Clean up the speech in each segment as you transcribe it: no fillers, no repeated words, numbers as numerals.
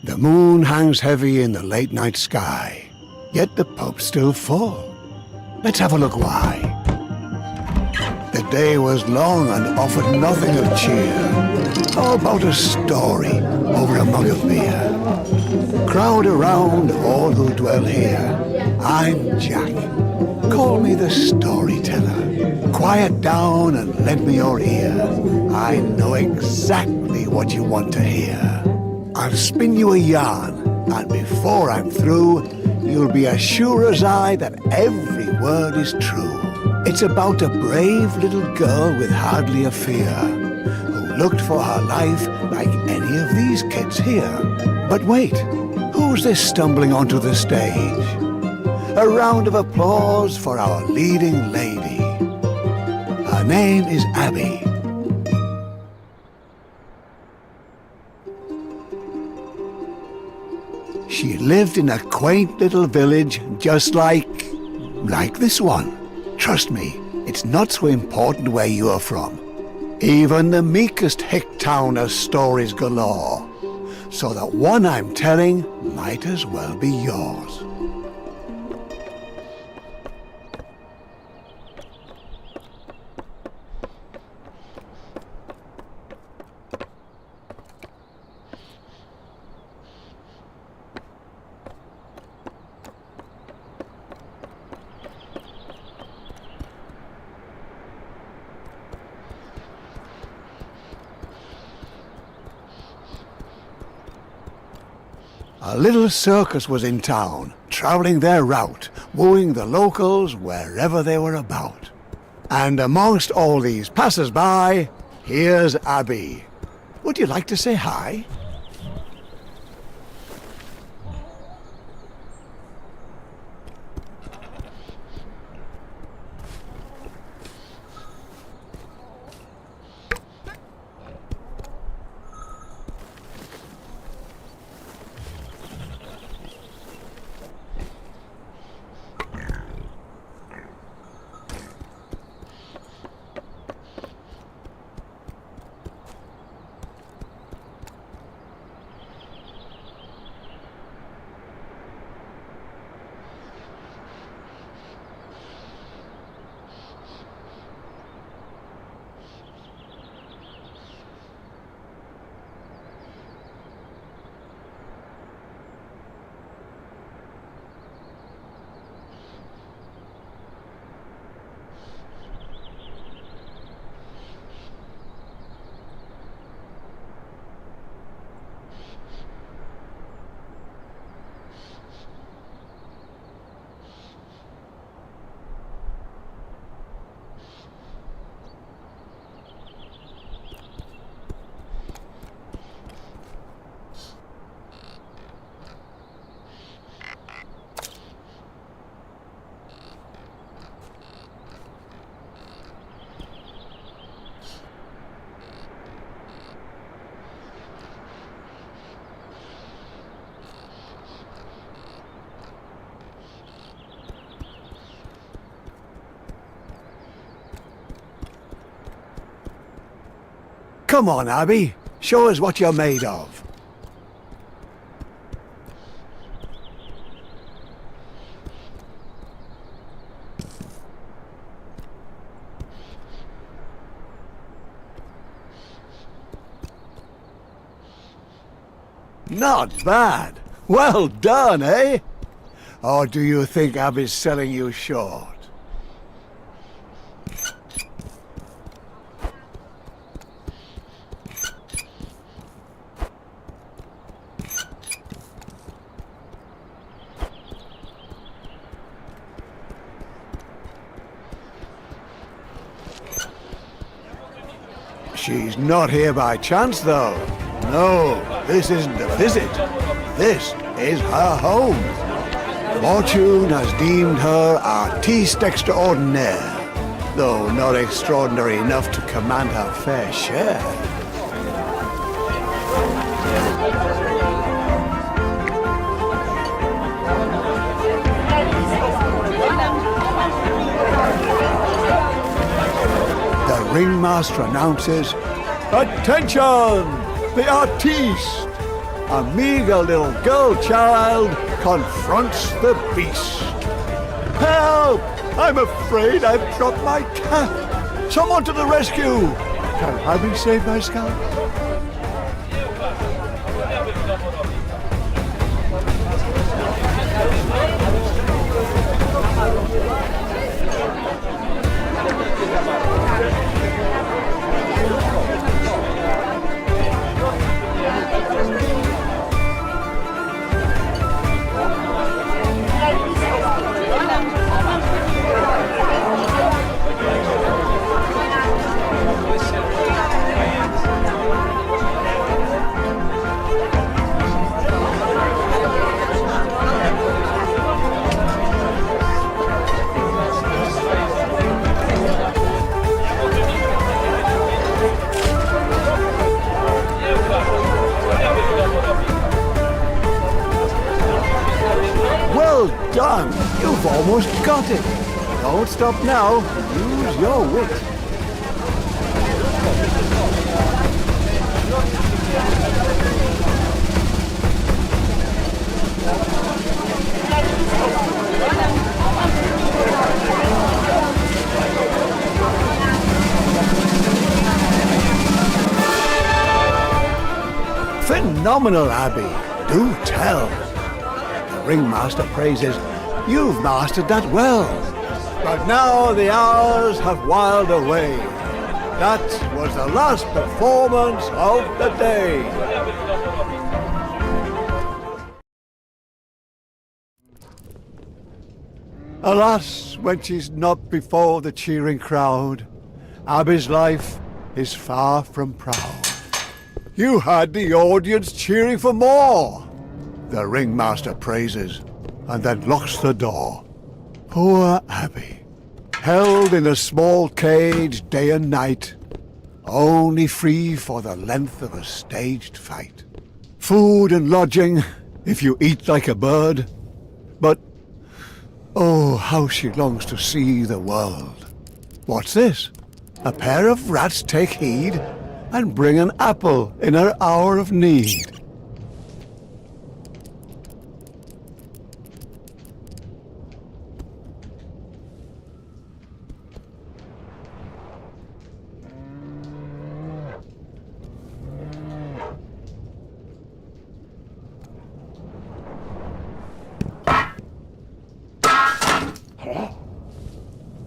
The moon hangs heavy in the late-night sky, yet the pub's still full. Let's have a look why. The day was long and offered nothing of cheer. How about a story over a mug of beer? Crowd around all who dwell here. I'm Jack. Call me the storyteller. Quiet down and lend me your ear. I know exactly what you want to hear. I'll spin you a yarn, and before I'm through, you'll be as sure as I that every word is true. It's about a brave little girl with hardly a fear, who looked for her life like any of these kids here. But wait, who's this stumbling onto the stage? A round of applause for our leading lady. Her name is Abby. She lived in a quaint little village just like this one. Trust me, it's not so important where you are from. Even the meekest hick town has stories galore. So the one I'm telling might as well be yours. A little circus was in town, traveling their route, wooing the locals wherever they were about. And amongst all these passers-by, here's Abby. Would you like to say hi? Come on, Abby. Show us what you're made of. Not bad. Well done, eh? Or do you think Abby's selling you short? She's not here by chance, though. No, this isn't a visit. This is her home. Fortune has deemed her artiste extraordinaire, though not extraordinary enough to command her fair share. The ringmaster announces, "Attention! The artiste, a meager little girl child, confronts the beast." Help! I'm afraid I've dropped my cat. Someone to the rescue! Can Abby save my scalp? Well done! You've almost got it. Don't stop now. Use your wit. Phenomenal, Abby. Do tell. The ringmaster praises, "You've mastered that well." But now the hours have whiled away. That was the last performance of the day. Alas, when she's not before the cheering crowd, Abby's life is far from proud. You had the audience cheering for more. The ringmaster praises, and then locks the door. Poor Abby, held in a small cage day and night, only free for the length of a staged fight. Food and lodging, if you eat like a bird, but oh, how she longs to see the world. What's this? A pair of rats take heed and bring an apple in her hour of need.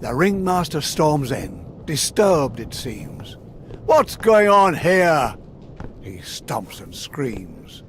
The ringmaster storms in, disturbed it seems. "What's going on here?" He stomps and screams.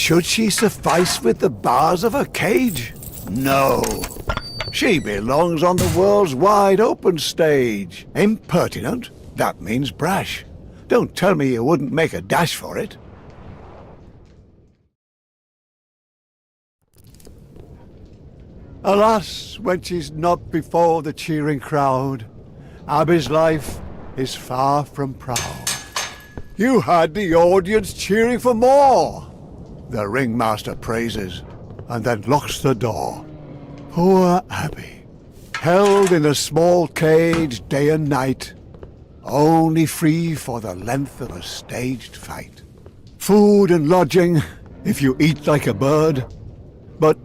Should she suffice with the bars of her cage? No. She belongs on the world's wide open stage. Impertinent? That means brash. Don't tell me you wouldn't make a dash for it. Alas, when she's not before the cheering crowd, Abby's life is far from proud. You had the audience cheering for more. The ringmaster praises and then locks the door. Poor Abby, held in a small cage day and night, only free for the length of a staged fight. Food and lodging, if you eat like a bird, but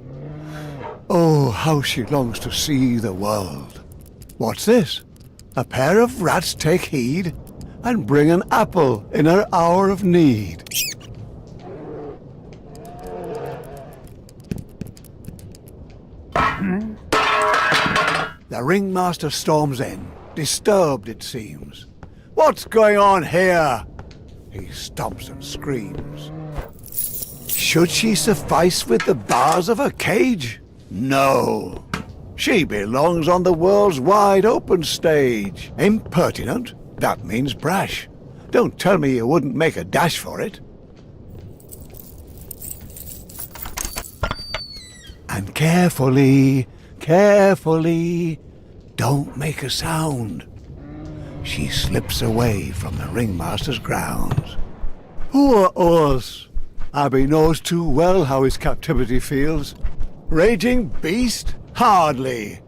oh, how she longs to see the world. What's this? A pair of rats take heed and bring an apple in her hour of need. The ringmaster storms in, disturbed it seems. What's going on here? He stomps and screams. Should she suffice with the bars of her cage? No. She belongs on the world's wide open stage. Impertinent? That means brash. Don't tell me you wouldn't make a dash for it. And carefully, carefully, don't make a sound. She slips away from the ringmaster's grounds. Poor us! Abby knows too well how his captivity feels. Raging beast? Hardly.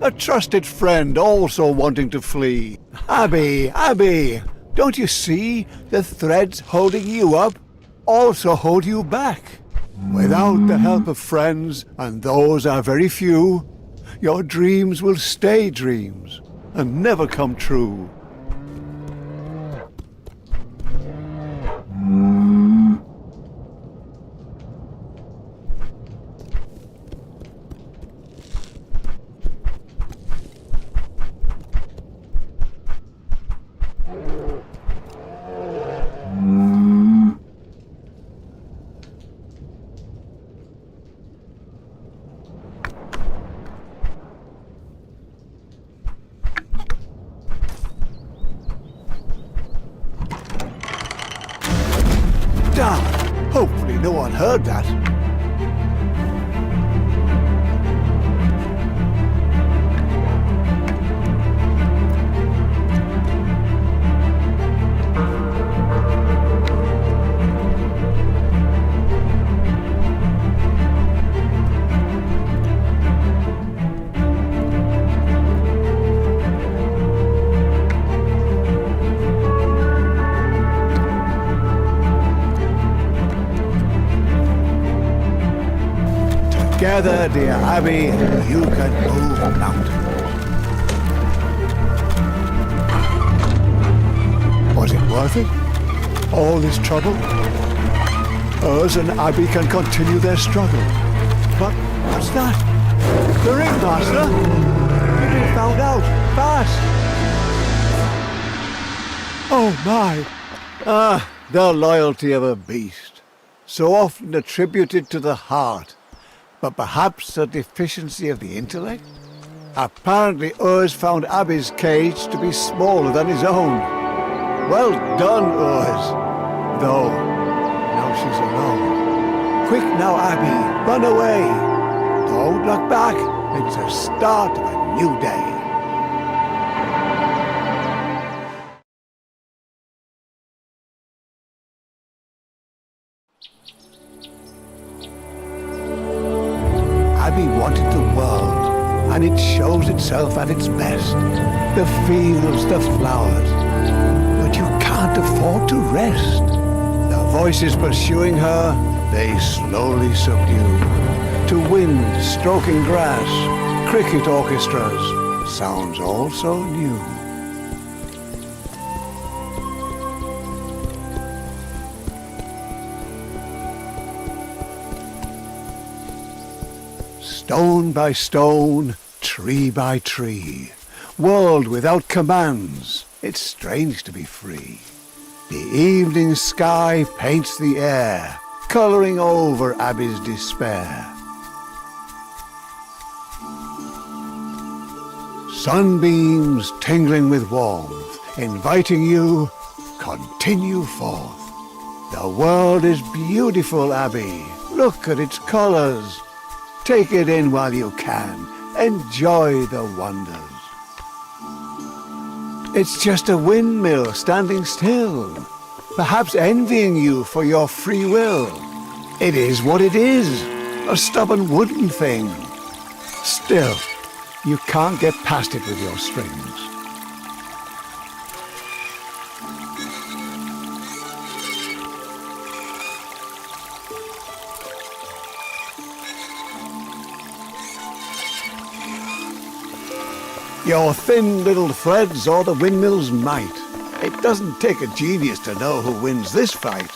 A trusted friend also wanting to flee. Abby, Abby, don't you see the threads holding you up also hold you back? Without the help of friends, and those are very few, your dreams will stay dreams and never come true. Damn! Hopefully no one heard that. Together, dear Abby, you can move mountains. Was it worth it? All this trouble? Us and Abby can continue their struggle. But what's that? The ringmaster? You've been found out. Fast! Oh my! The loyalty of a beast. So often attributed to the heart. But perhaps a deficiency of the intellect? Apparently Urs found Abby's cage to be smaller than his own. Well done, Urs. Though, now she's alone. Quick now, Abby, run away. Don't look back. It's the start of a new day. Abby wanted the world, and it shows itself at its best. The fields, the flowers. But you can't afford to rest. The voices pursuing her, they slowly subdue. To wind stroking grass, cricket orchestras, sounds all so new. Stone by stone, tree by tree, world without commands, it's strange to be free. The evening sky paints the air, colouring over Abby's despair. Sunbeams tingling with warmth, inviting you, continue forth. The world is beautiful, Abby. Look at its colours. Take it in while you can. Enjoy the wonders. It's just a windmill standing still, perhaps envying you for your free will. It is what it is, a stubborn wooden thing. Still, you can't get past it with your strings. Your thin little threads or the windmill's might. It doesn't take a genius to know who wins this fight.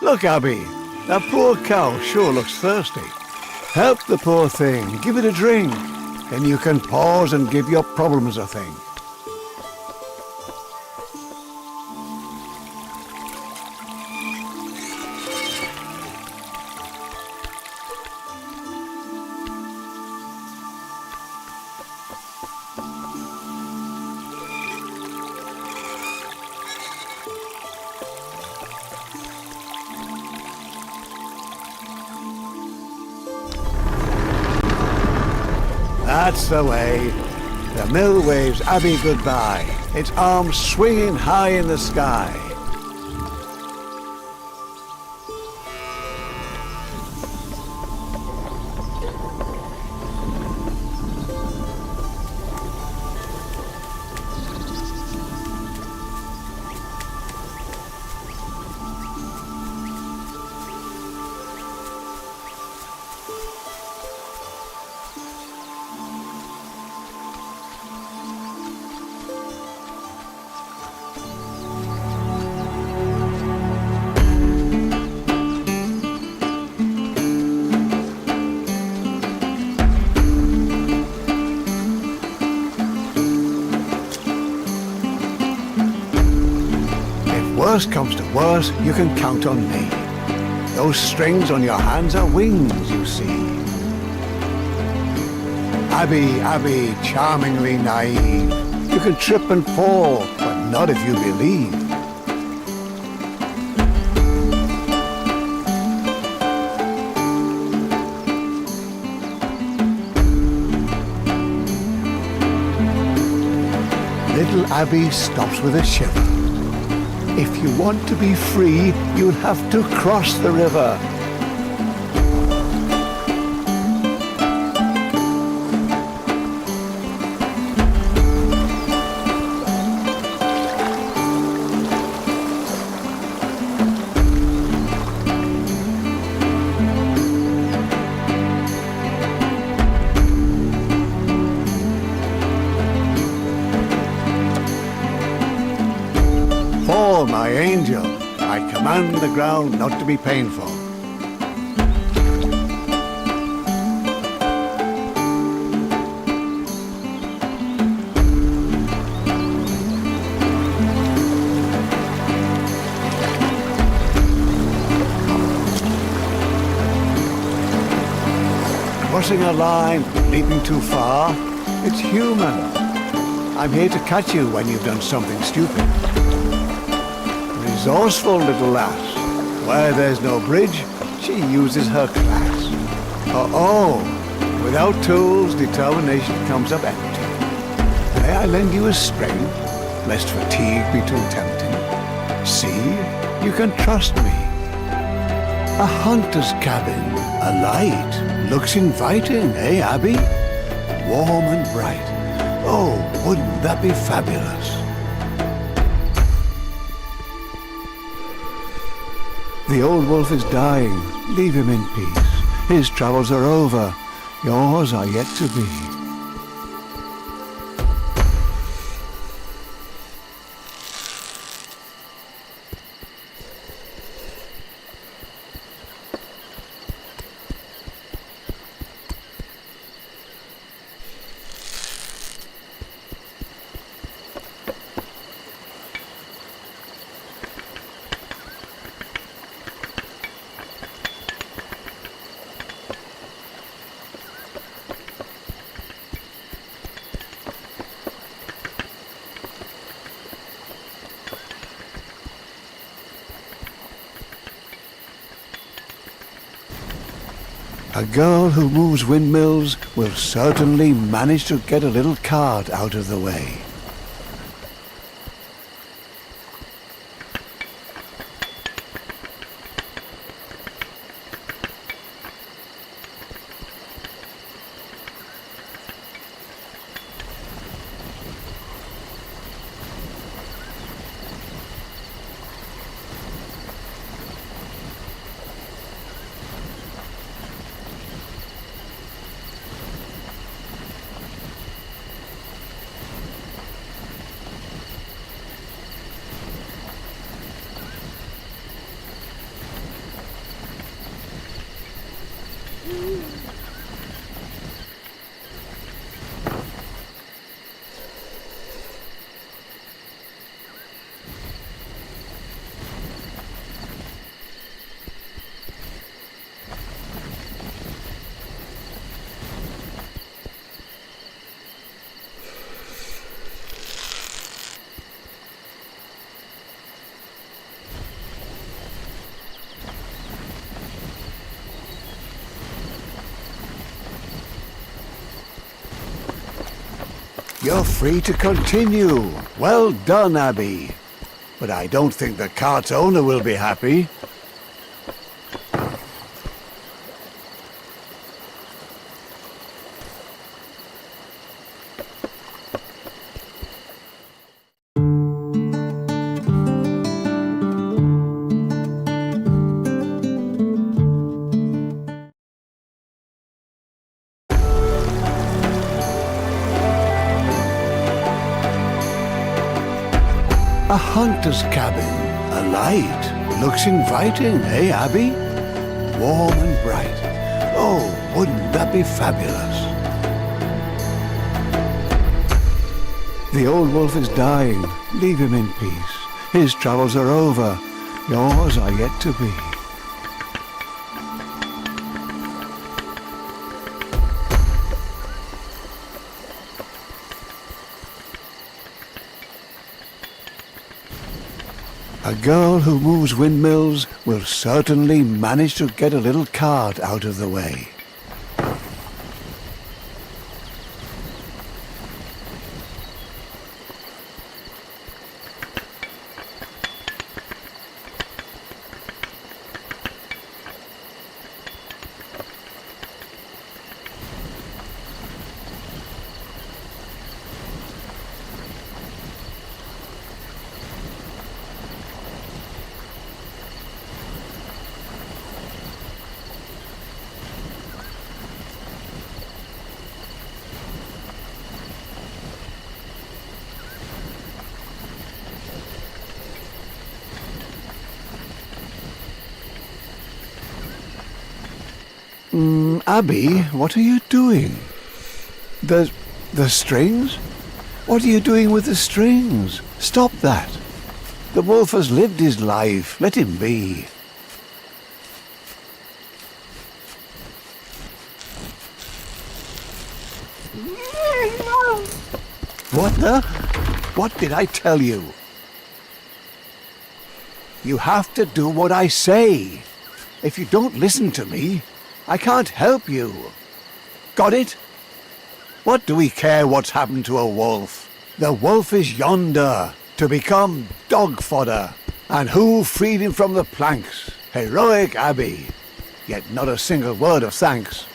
Look, Abby, that poor cow sure looks thirsty. Help the poor thing, give it a drink. Then you can pause and give your problems a think. That's the way. The mill waves Abby goodbye, its arms swinging high in the sky. Worst comes to worst, you can count on me. Those strings on your hands are wings, you see. Abby, charmingly naive. You can trip and fall, but not if you believe. Little Abby stops with a shiver. If you want to be free, you'll have to cross the river. Fall, my angel. I command the ground not to be painful. Crossing a line, leaping too far, it's human. I'm here to catch you when you've done something stupid. Resourceful little lass. Where there's no bridge, she uses her class. Oh, without tools, determination comes up empty. May I lend you a string, lest fatigue be too tempting? See, you can trust me. A hunter's cabin, a light, looks inviting, eh, Abby? Warm and bright. Oh, wouldn't that be fabulous? The old wolf is dying. Leave him in peace. His travels are over. Yours are yet to be. A girl who moves windmills will certainly manage to get a little cart out of the way. You're free to continue. Well done, Abby. But I don't think the cart's owner will be happy. A hunter's cabin, a light, looks inviting, eh, Abby? Warm and bright. Oh, wouldn't that be fabulous? The old wolf is dying. Leave him in peace. His troubles are over. Yours are yet to be. A girl who moves windmills will certainly manage to get a little cart out of the way. Abby, what are you doing? The strings? What are you doing with the strings? Stop that. The wolf has lived his life. Let him be. What the? What did I tell you? You have to do what I say. If you don't listen to me, I can't help you. Got it? What do we care what's happened to a wolf? The wolf is yonder, to become dog fodder. And who freed him from the planks? Heroic Abby. Yet not a single word of thanks.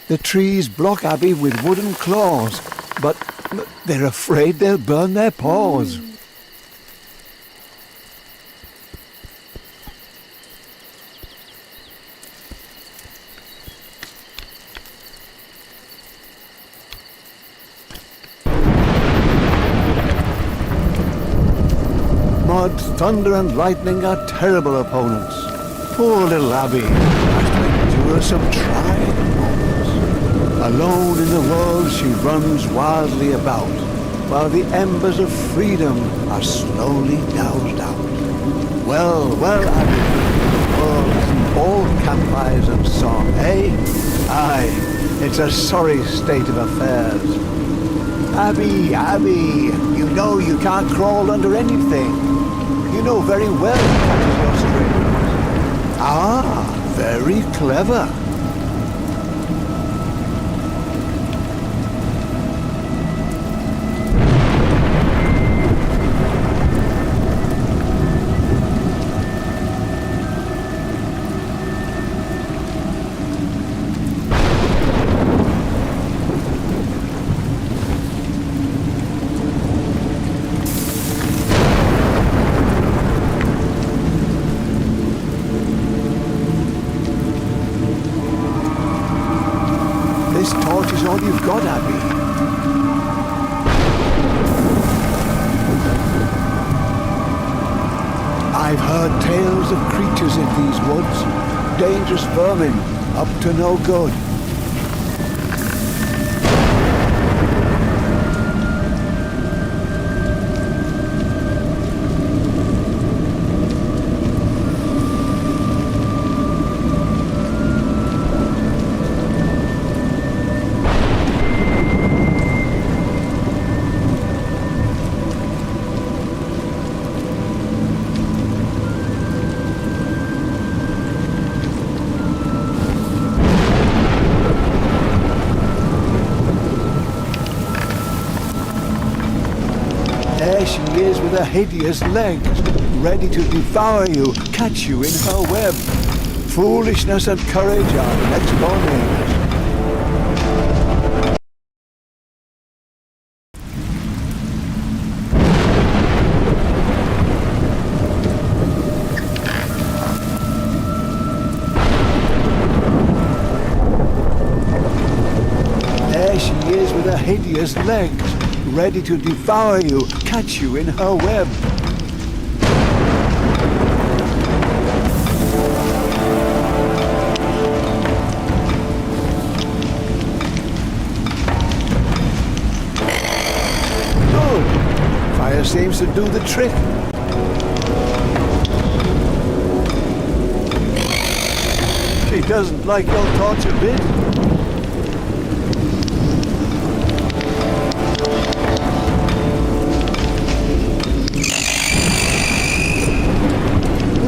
The trees block Abby with wooden claws, but they're afraid they'll burn their paws. Mud, thunder and lightning are terrible opponents. Poor little Abby has to endure some trying moments. Alone in the world she runs wildly about, while the embers of freedom are slowly doused out. Well, Abby. Oh, all campfires and song, eh? Aye, it's a sorry state of affairs. Abby, you know you can't crawl under anything. You know very well it catches your strings. Ah, very clever. This torch is all you've got, Abby. I've heard tales of creatures in these woods. Dangerous vermin, up to no good. There she is with her hideous legs, ready to devour you, catch you in her web. Foolishness and courage are next door neighbors. There she is with her hideous legs, ready to devour you, catch you in her web. Good. Fire seems to do the trick. She doesn't like your torch a bit.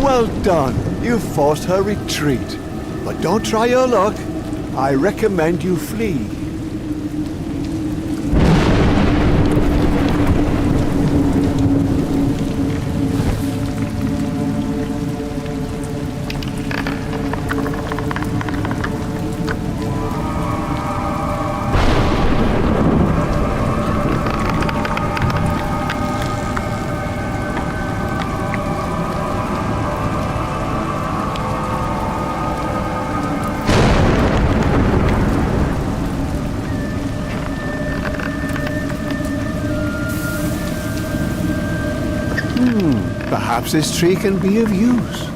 Well done. You forced her retreat. But don't try your luck. I recommend you flee. Perhaps this tree can be of use.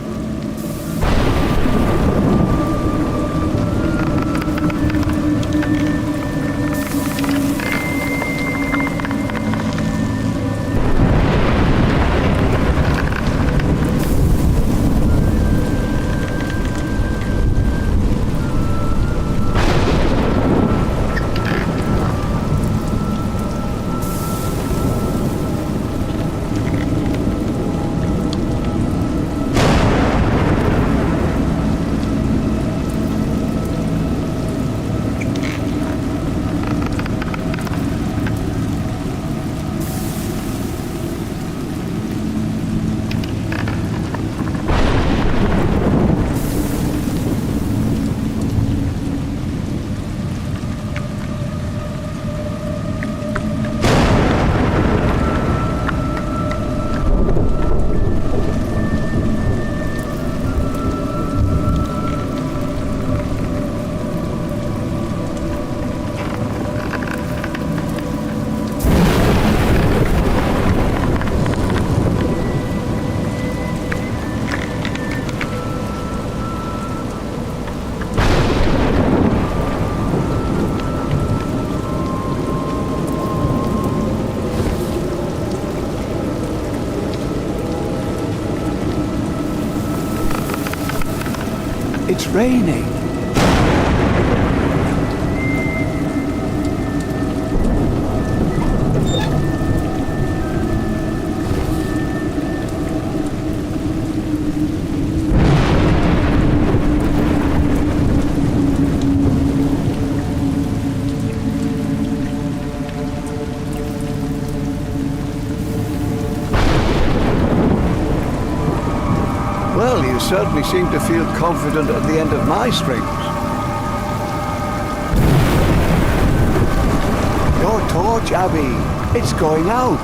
It's raining. Well, you certainly seem to feel confident at the end of my strings. Your torch, Abby. It's going out.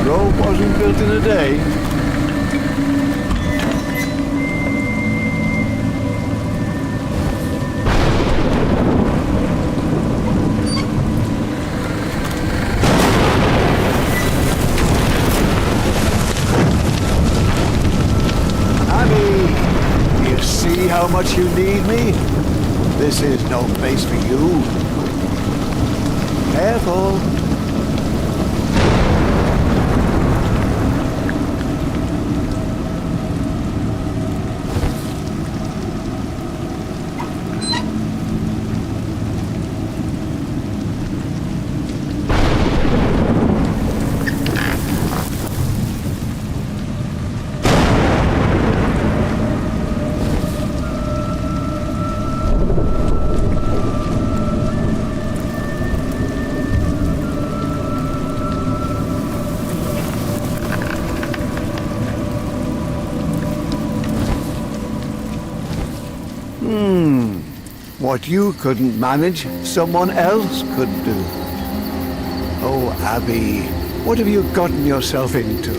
Rome wasn't built in a day. How much you need me? This is no place for you. Careful. What you couldn't manage, someone else could do. Oh, Abby, what have you gotten yourself into?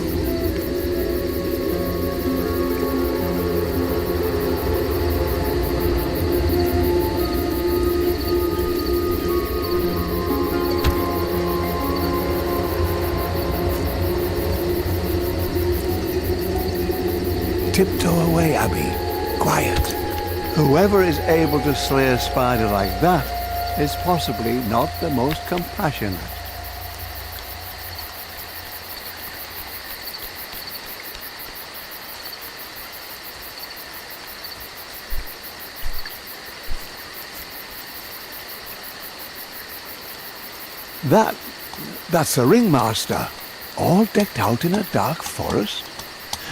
Tiptoe away, Abby. Quiet. Whoever is able to slay a spider like that is possibly not the most compassionate. That's the ringmaster, all decked out in a dark forest,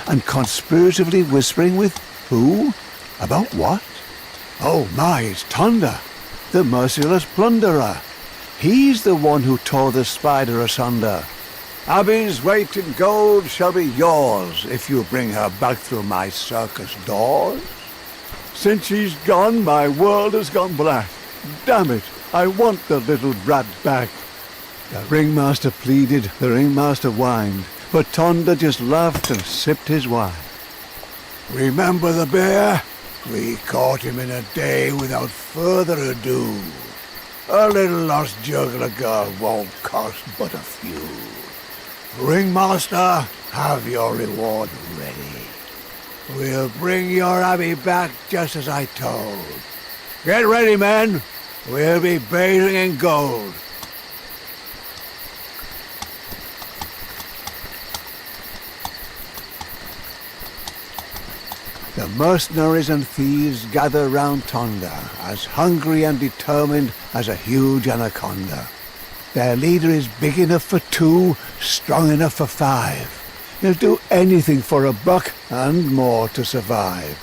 and conspiratively whispering with who? About what? Oh my, it's Tonda, the merciless plunderer. He's the one who tore the spider asunder. Abby's weight in gold shall be yours if you bring her back through my circus doors. Since she's gone, my world has gone black. Damn it, I want the little brat back. The ringmaster pleaded, the ringmaster whined, but Tonda just laughed and sipped his wine. Remember the bear? We caught him in a day without further ado. A little lost juggler girl won't cost but a few. Ringmaster, have your reward ready. We'll bring your Abby back just as I told. Get ready, men. We'll be bathing in gold. The mercenaries and thieves gather round Tonda, as hungry and determined as a huge anaconda. Their leader is big enough for 2, strong enough for 5. He'll do anything for a buck and more to survive.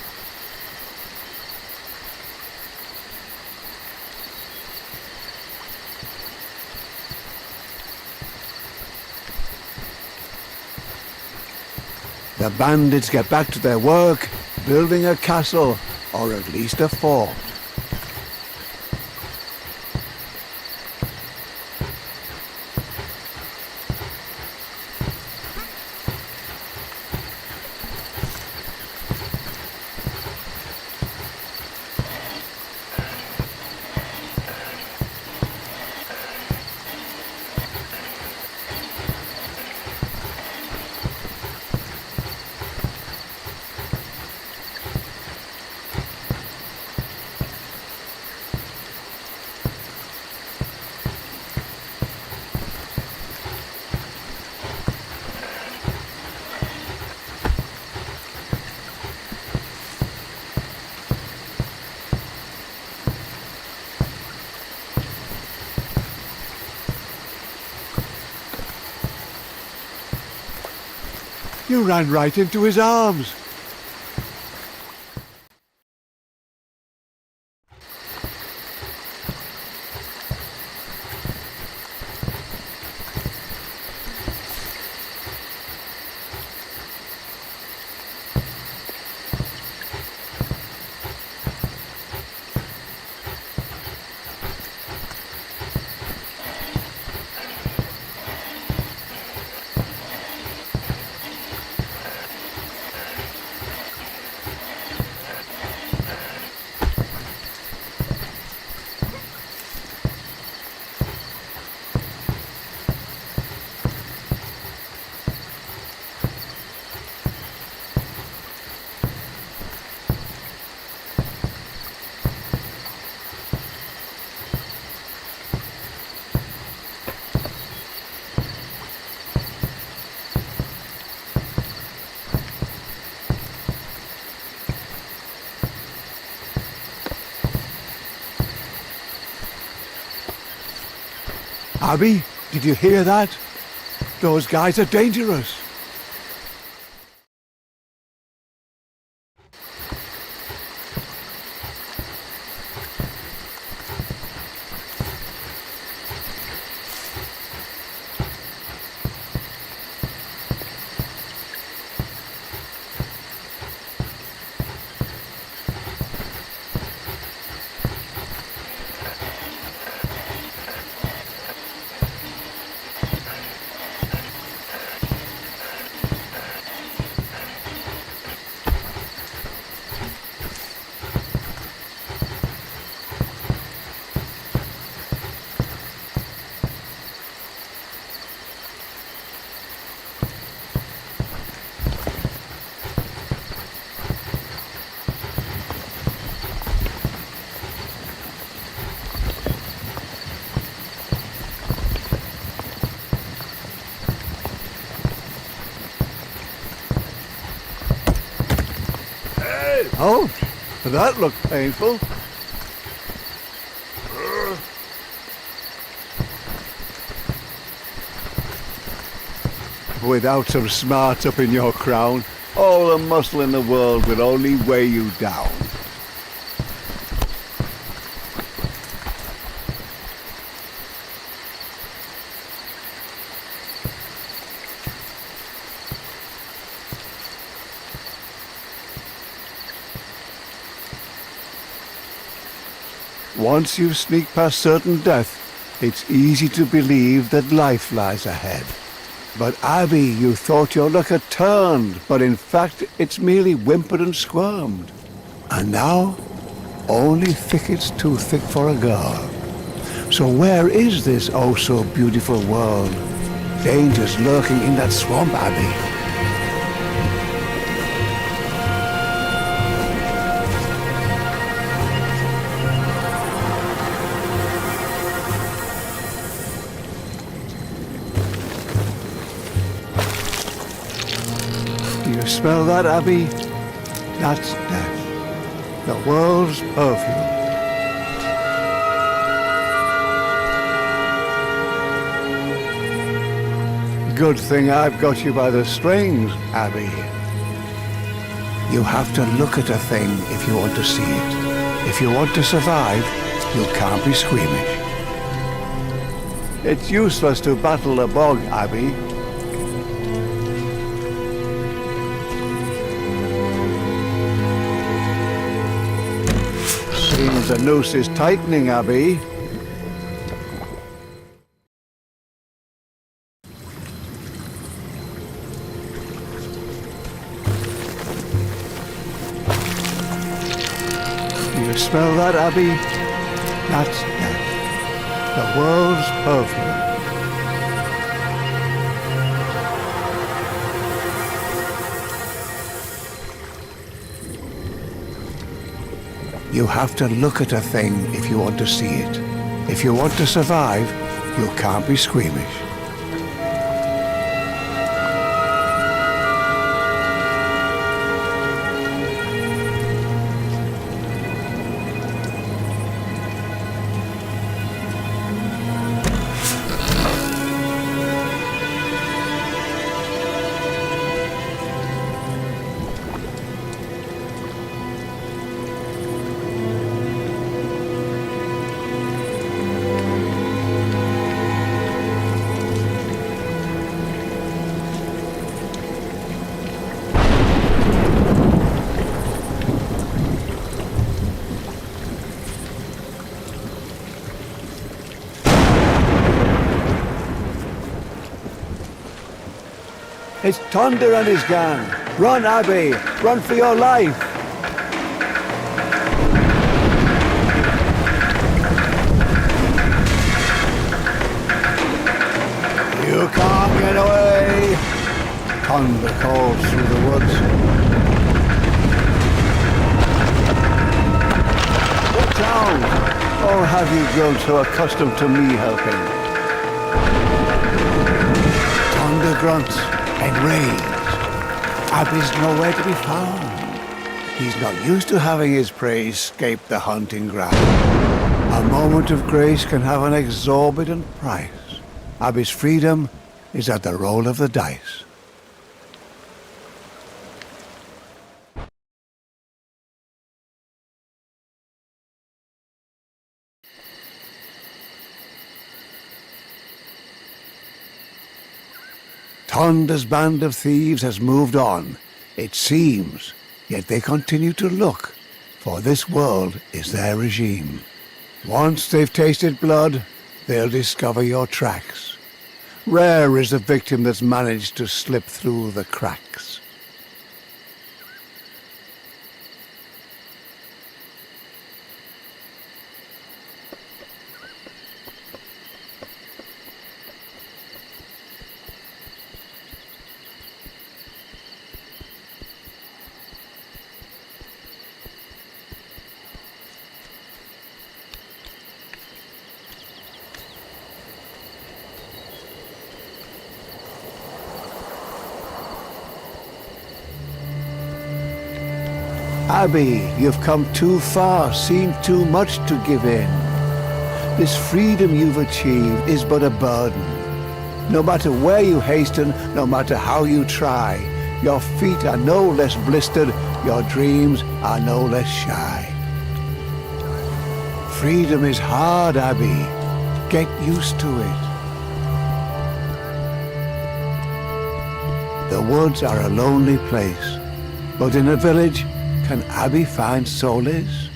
The bandits get back to their work, building a castle, or at least a fort. You ran right into his arms. Abby, did you hear that? Those guys are dangerous. Oh, that looked painful. Without some smarts up in your crown, all the muscle in the world will only weigh you down. Once you sneak past certain death, it's easy to believe that life lies ahead. But Abby, you thought your luck had turned, but in fact it's merely whimpered and squirmed. And now, only thicket's too thick for a girl. So where is this oh so beautiful world? Dangers lurking in that swamp, Abby. You smell that, Abby? That's death. The world's perfume. Good thing I've got you by the strings, Abby. You have to look at a thing if you want to see it. If you want to survive, you can't be squeamish. It's useless to battle the bog, Abby. Seems the noose is tightening, Abby. You smell that, Abby? That's death. The world's perfume. You have to look at a thing if you want to see it. If you want to survive, you can't be squeamish. It's Thunder and his gang. Run, Abby. Run for your life. You can't get away. Thunder calls through the woods. Watch out. Or have you grown so accustomed to me helping? Thunder grunts, enraged. Abby's nowhere to be found. He's not used to having his prey escape the hunting ground. A moment of grace can have an exorbitant price. Abby's freedom is at the roll of the dice. Thunder's band of thieves has moved on, it seems, yet they continue to look, for this world is their regime. Once they've tasted blood, they'll discover your tracks. Rare is the victim that's managed to slip through the cracks. Abby, you've come too far, seen too much to give in. This freedom you've achieved is but a burden. No matter where you hasten, no matter how you try, your feet are no less blistered, your dreams are no less shy. Freedom is hard, Abby. Get used to it. The woods are a lonely place, but in a village, can Abby find solace?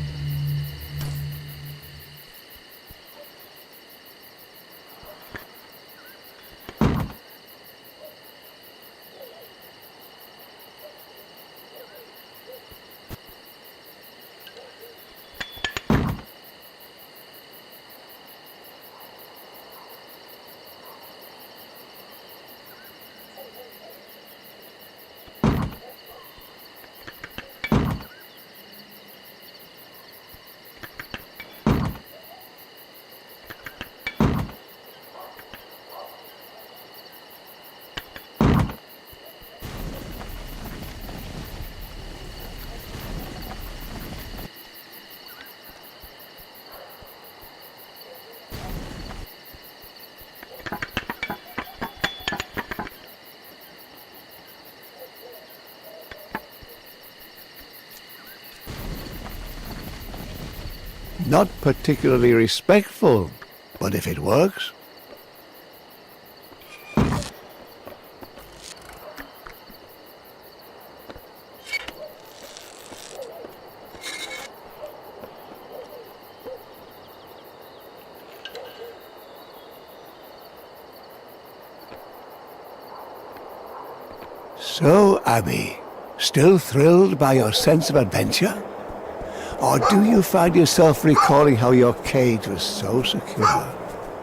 Not particularly respectful, but if it works. So, Abby, still thrilled by your sense of adventure? Or do you find yourself recalling how your cage was so secure?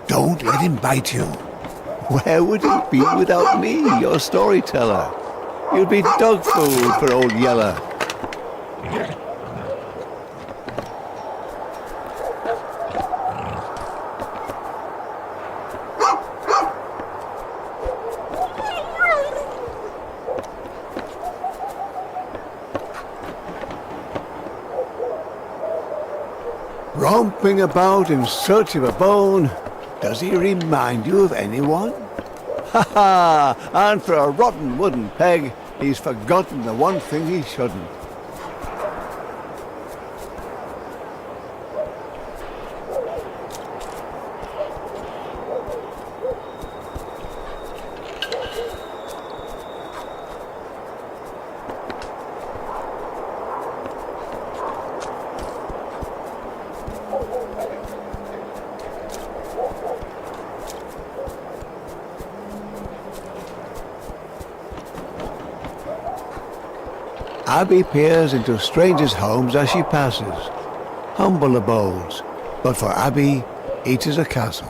Don't let him bite you. Where would you be without me, your storyteller? You'd be dog food for old Yeller. Romping about in search of a bone, does he remind you of anyone? Ha ha! And for a rotten wooden peg, he's forgotten the one thing he shouldn't. Abby peers into strangers' homes as she passes. Humble abodes, but for Abby, each is a castle.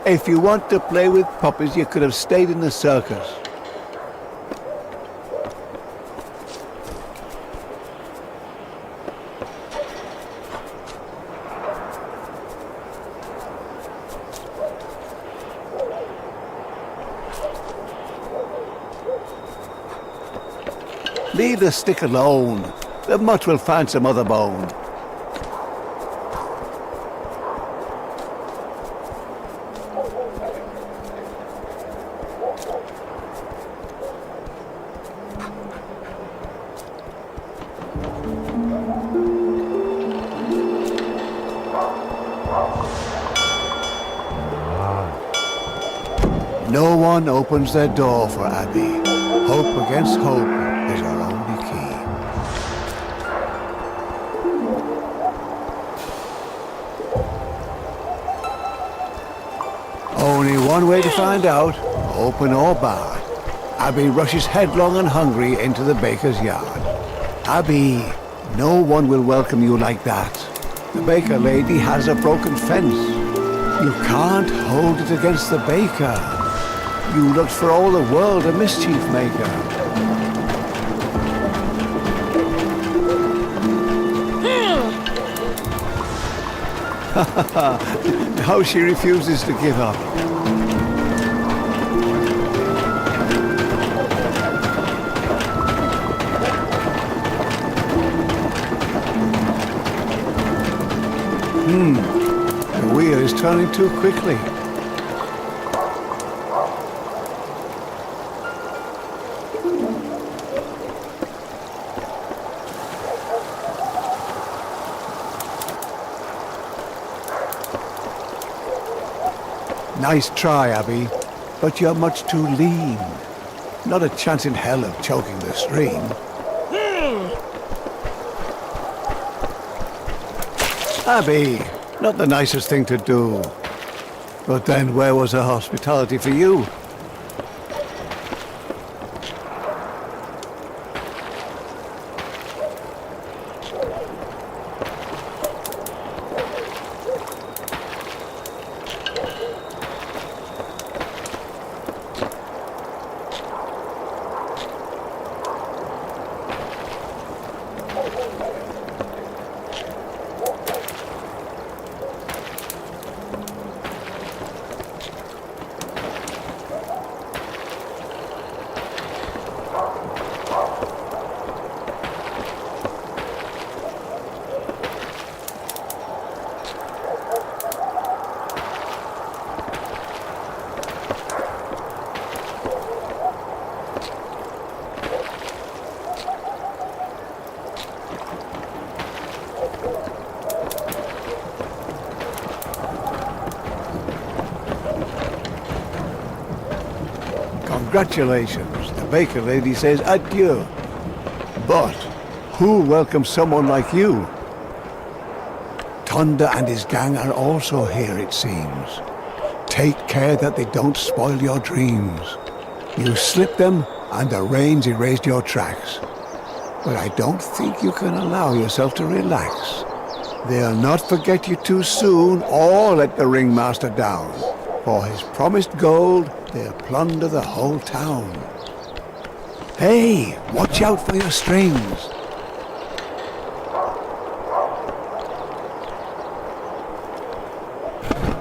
If you want to play with puppies, you could have stayed in the circus. Leave the stick alone. The mutt will find some other bone. No one opens their door for Abby. Hope against hope is her only key. Only one way to find out, open or barred. Abby rushes headlong and hungry into the baker's yard. Abby, no one will welcome you like that. The baker lady has a broken fence. You can't hold it against the baker. You looked for all the world a mischief maker. Now she refuses to give up. The wheel is turning too quickly. Nice try, Abby, but you're much too lean. Not a chance in hell of choking the stream. Abby, not the nicest thing to do. But then where was her hospitality for you? Congratulations, the baker lady says adieu. But who welcomes someone like you? Thunder and his gang are also here, it seems. Take care that they don't spoil your dreams. You slipped them and the rains erased your tracks. But I don't think you can allow yourself to relax. They'll not forget you too soon or let the ringmaster down. For his promised gold, they'll plunder the whole town. Hey, watch out for your strings.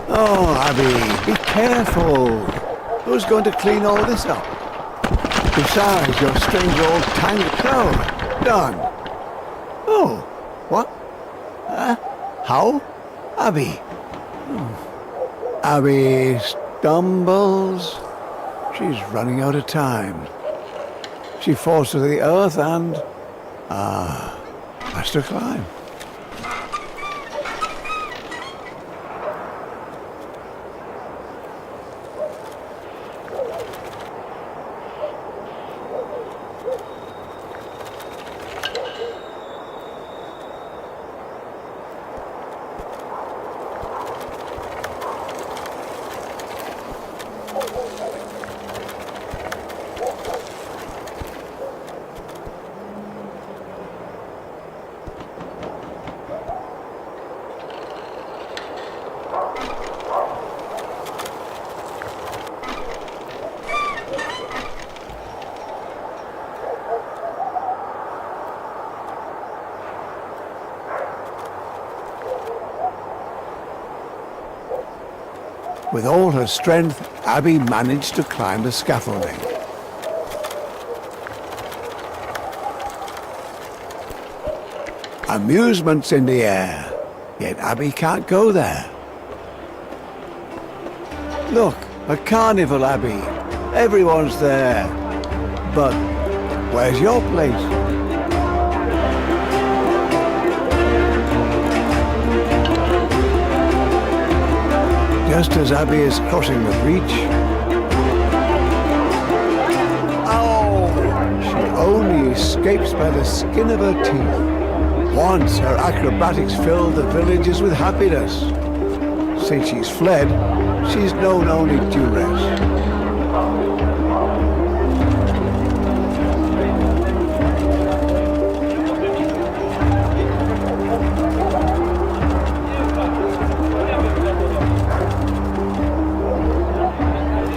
Oh, Abby, be careful. Who's going to clean all this up? Besides, your strings are all tangled. Oh, done. Oh, what? How? Abby. Abby stumbles. She's running out of time. She falls to the earth and... has to climb. With all her strength, Abby managed to climb the scaffolding. Amusement's in the air, yet Abby can't go there. Look, a carnival, Abby. Everyone's there. But where's your place? Just as Abby is crossing the breach, she only escapes by the skin of her teeth. Once her acrobatics filled the villagers with happiness. Since she's fled, she's known only duress.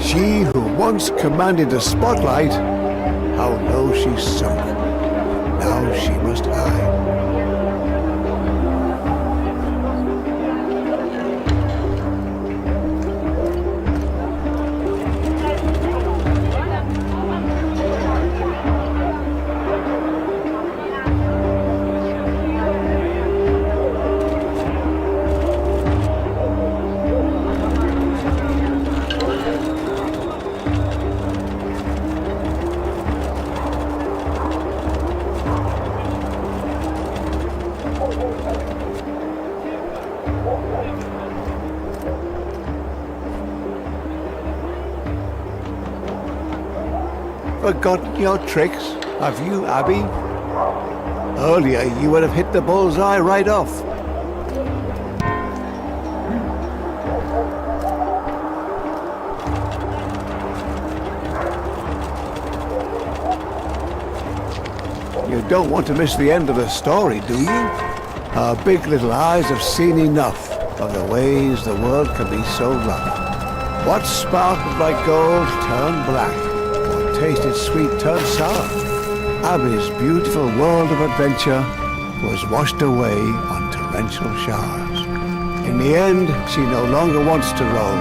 She who once commanded the spotlight, how low she sunk. Now she must hide. Forgotten your tricks, have you, Abby? Earlier you would have hit the bullseye right off. You don't want to miss the end of the story, do you? Our big little eyes have seen enough of the ways the world can be so rough. What sparkled like gold turned black. Tasted sweet turned sour. Abby's beautiful world of adventure was washed away on torrential showers. In the end, she no longer wants to roam.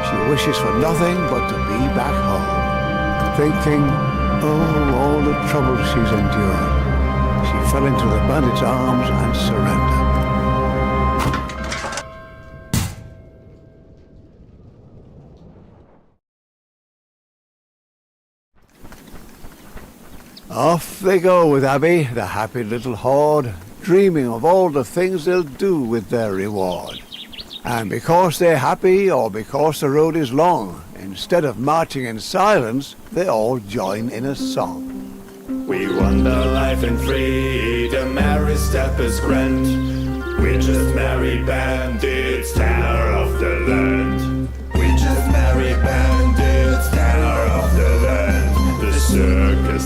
She wishes for nothing but to be back home. Thinking, oh, all the trouble she's endured. She fell into the bandit's arms and surrendered. Off they go with Abby, the happy little horde, dreaming of all the things they'll do with their reward. And because they're happy, or because the road is long, instead of marching in silence, they all join in a song. We wander life in freedom, every step is grand. We just merry bandits, terror of the land. We just merry bandits, terror of the land.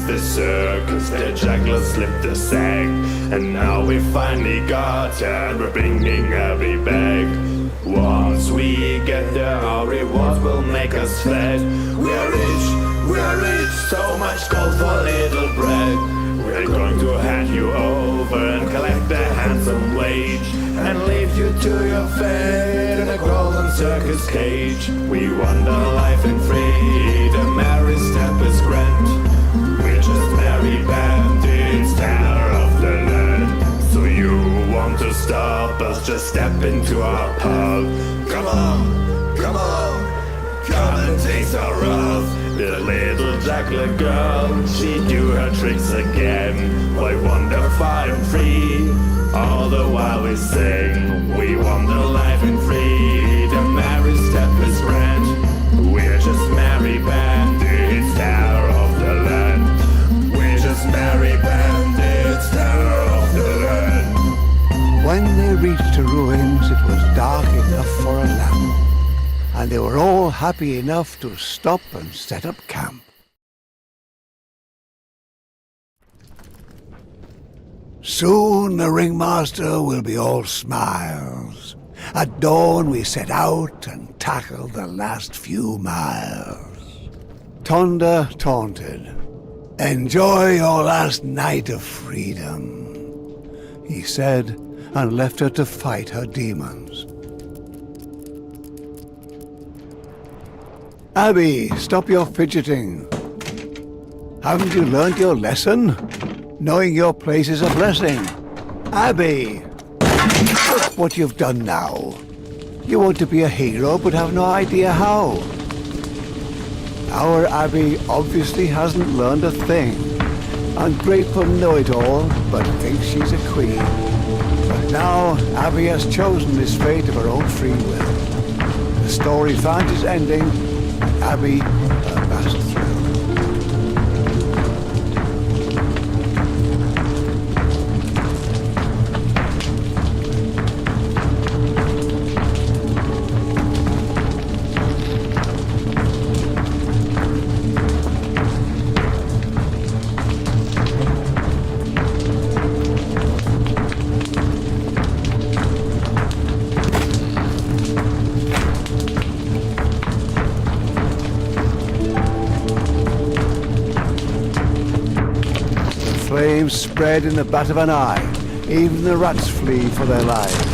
The circus, the juggler slipped the sack. And now we finally got her, we're bringing Abby back. Once we get there, our rewards will make us fat. We're rich, so much gold for little bread. We're going to hand you over and collect a handsome wage, and leave you to your fate in a golden circus cage. We wander life in freedom, every step is grand. We're just merry bandits, terror of the land. So you want to stop us, just step into our pub. Come on, come on, come and taste our love. The little juggler girl, she do her tricks again. We wander far and free, all the while we sing. We wander life in freedom, every step is grand. We're just merry bandits, terror of the land. We're just merry bandits, terror of the land. When they reached the ruins, it was dark enough for a lamp. and they were all happy enough to stop and set up camp. Soon the ringmaster will be all smiles. At dawn we set out and tackle the last few miles. Tonda taunted, "Enjoy your last night of freedom," he said, and left her to fight her demons. Abby, stop your fidgeting. Haven't you learned your lesson? Knowing your place is a blessing. Abby! Look what you've done now. You want to be a hero but have no idea how. Our Abby obviously hasn't learned a thing. Ungrateful know-it-all, but thinks she's a queen. But now Abby has chosen this fate of her own free will. The story finds its ending, and Abby her last thrill. Flames spread in the bat of an eye. Even the rats flee for their lives.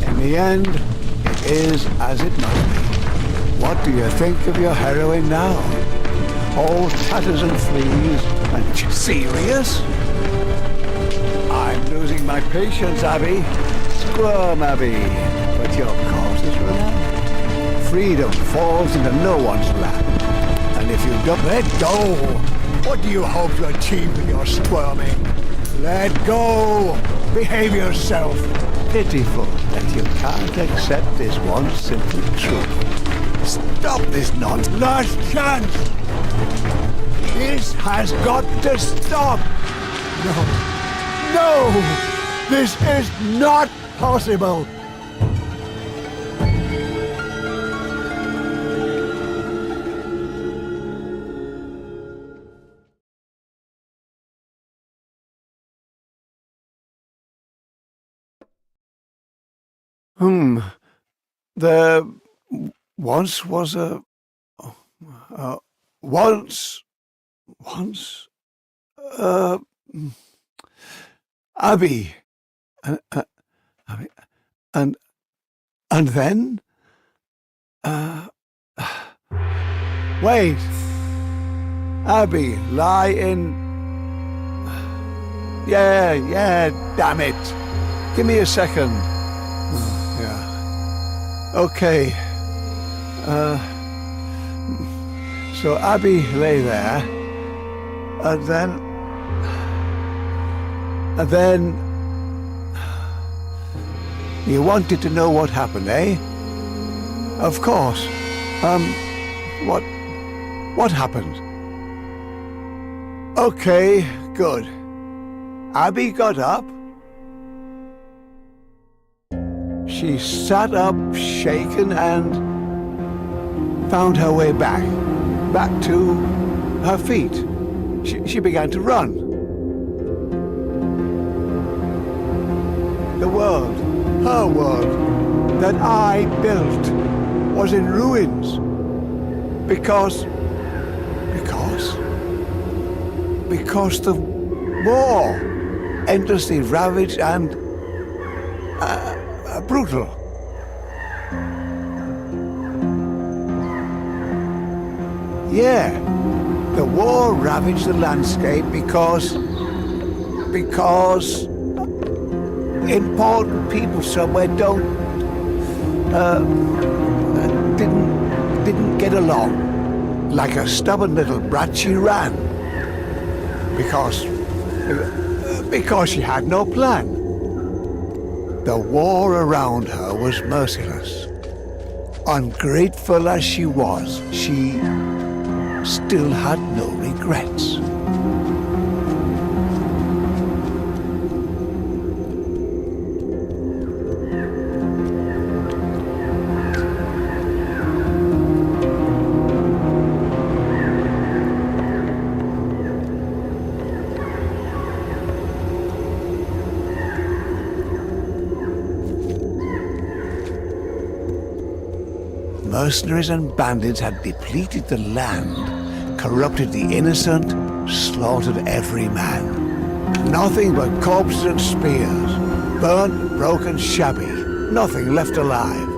In the end, it is as it must be. What do you think of your heroine now? All tatters and fleas, and serious? I'm losing my patience, Abby. Squirm, Abby. But your cause is renowned. Freedom falls into no one's lap. And if you don't let go, what do you hope to achieve with your squirming? Let go! Behave yourself! Pitiful that you can't accept this one simple truth. Stop this nonsense! Last chance! This has got to stop! No! No! This is not possible! There once was a... Abby. And then? Wait. Abby, lie in... Yeah, damn it. Give me a second. Yeah. Okay. So Abby lay there, and then you wanted to know what happened, eh? Of course. What happened? Okay, good. Abby got up. She sat up, shaken, and found her way back to her feet. She began to run. The world, her world, that I built was in ruins. Because the war endlessly ravaged and brutal. Yeah, the war ravaged the landscape because important people somewhere didn't get along. Like a stubborn little brat, she ran. Because she had no plan. The war around her was merciless. Ungrateful as she was, she still had no regrets. Mercenaries and bandits had depleted the land, corrupted the innocent, slaughtered every man. Nothing but corpses and spears, burnt, broken, shabby, nothing left alive,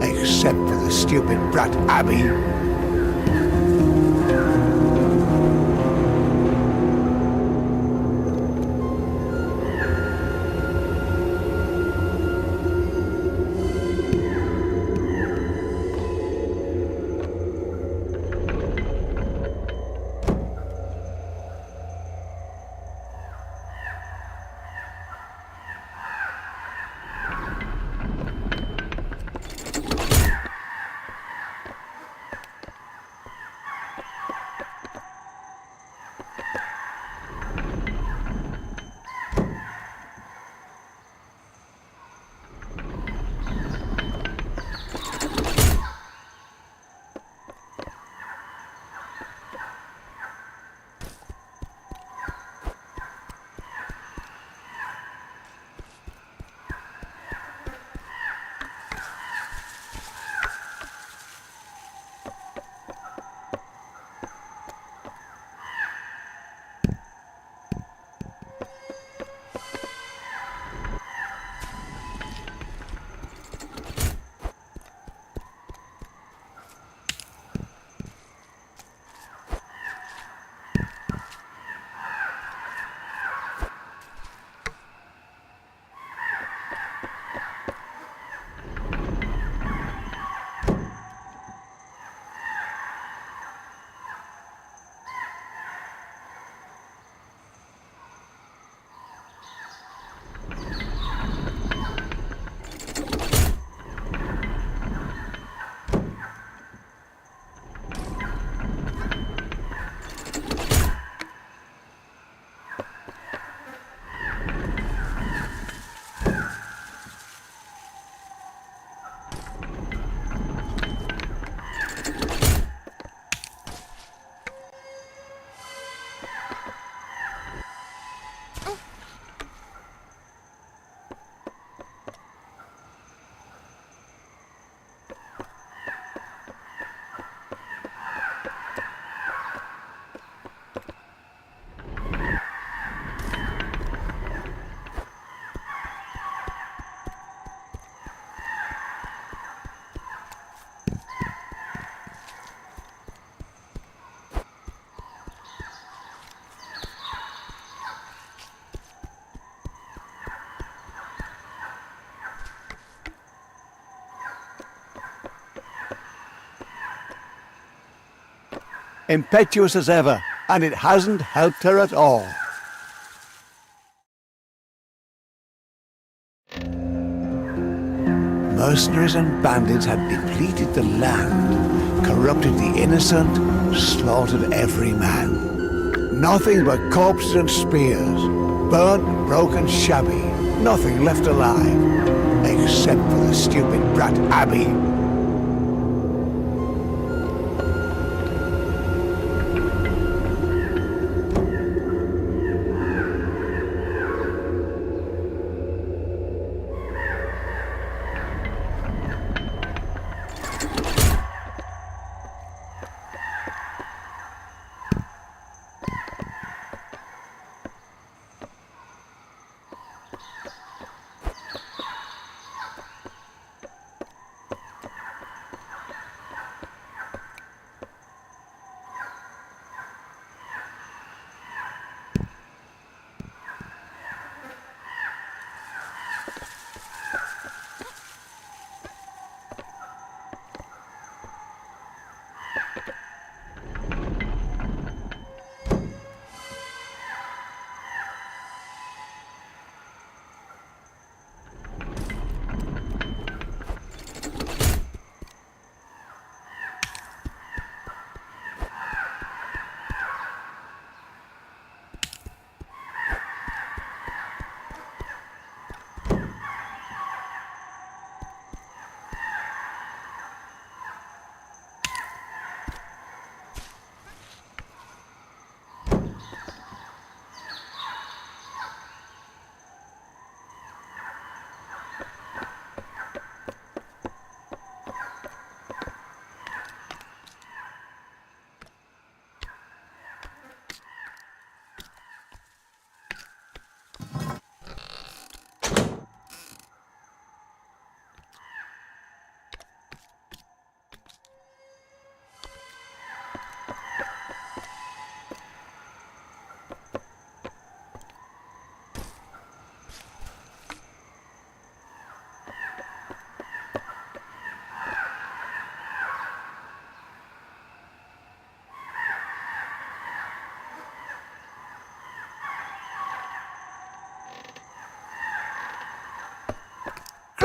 except for the stupid brat Abby. Impetuous as ever, and it hasn't helped her at all. Mercenaries and bandits had depleted the land, corrupted the innocent, slaughtered every man. Nothing but corpses and spears, burnt, broken, shabby, nothing left alive, except for the stupid brat Abby.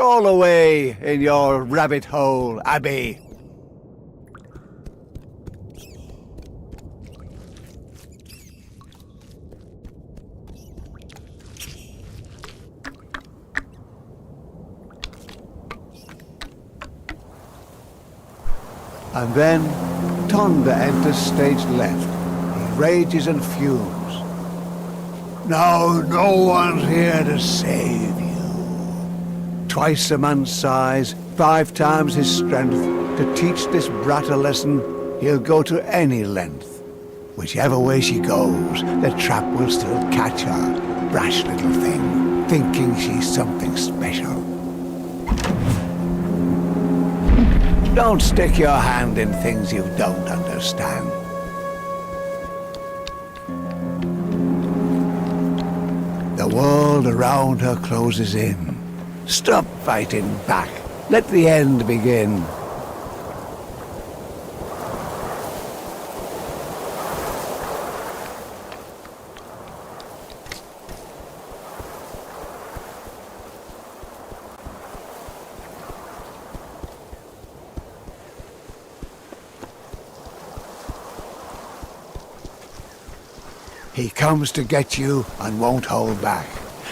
Crawl away in your rabbit hole, Abby. And then Tonda enters stage left. He rages and fumes. Now no one's here to save you. Twice a man's size, 5 times his strength. To teach this brat a lesson, he'll go to any length. Whichever way she goes, the trap will still catch her. Brash little thing, thinking she's something special. Don't stick your hand in things you don't understand. The world around her closes in. Stop fighting back. Let the end begin. He comes to get you and won't hold back.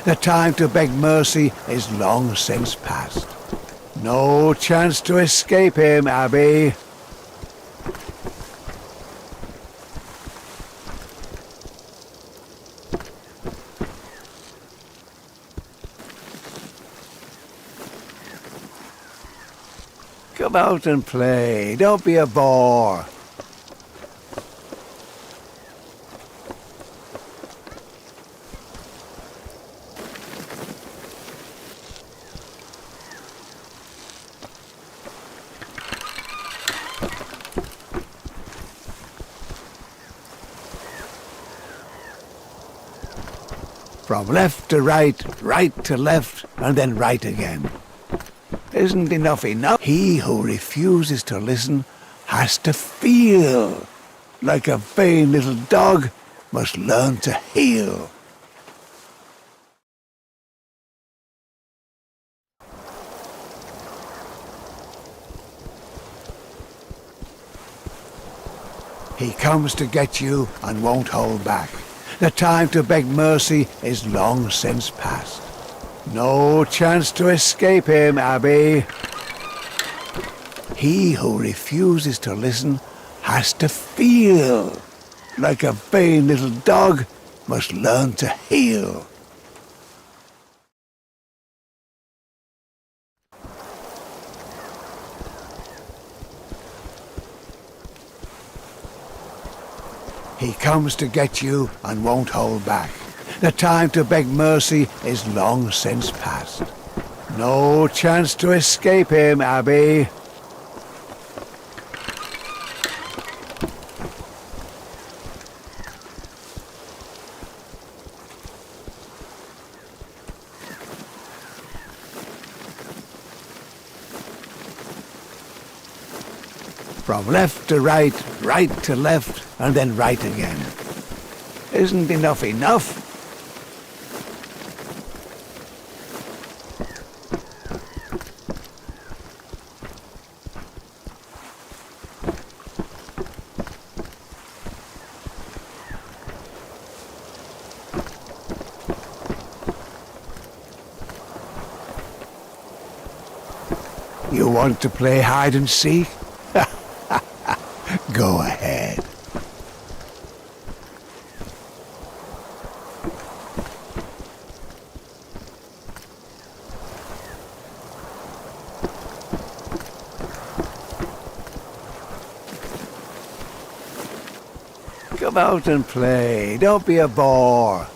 The time to beg mercy is long since past. No chance to escape him, Abby. Come out and play. Don't be a bore. From left to right, right to left, and then right again. Isn't enough enough? He who refuses to listen has to feel. Like a vain little dog must learn to heel. He comes to get you and won't hold back. The time to beg mercy is long since past. No chance to escape him, Abby. He who refuses to listen has to feel. Like a vain little dog must learn to heel. He comes to get you and won't hold back. The time to beg mercy is long since past. No chance to escape him, Abby. From left to right, right to left, and then right again. Isn't enough enough? You want to play hide and seek? Go ahead. Come out and play. Don't be a bore.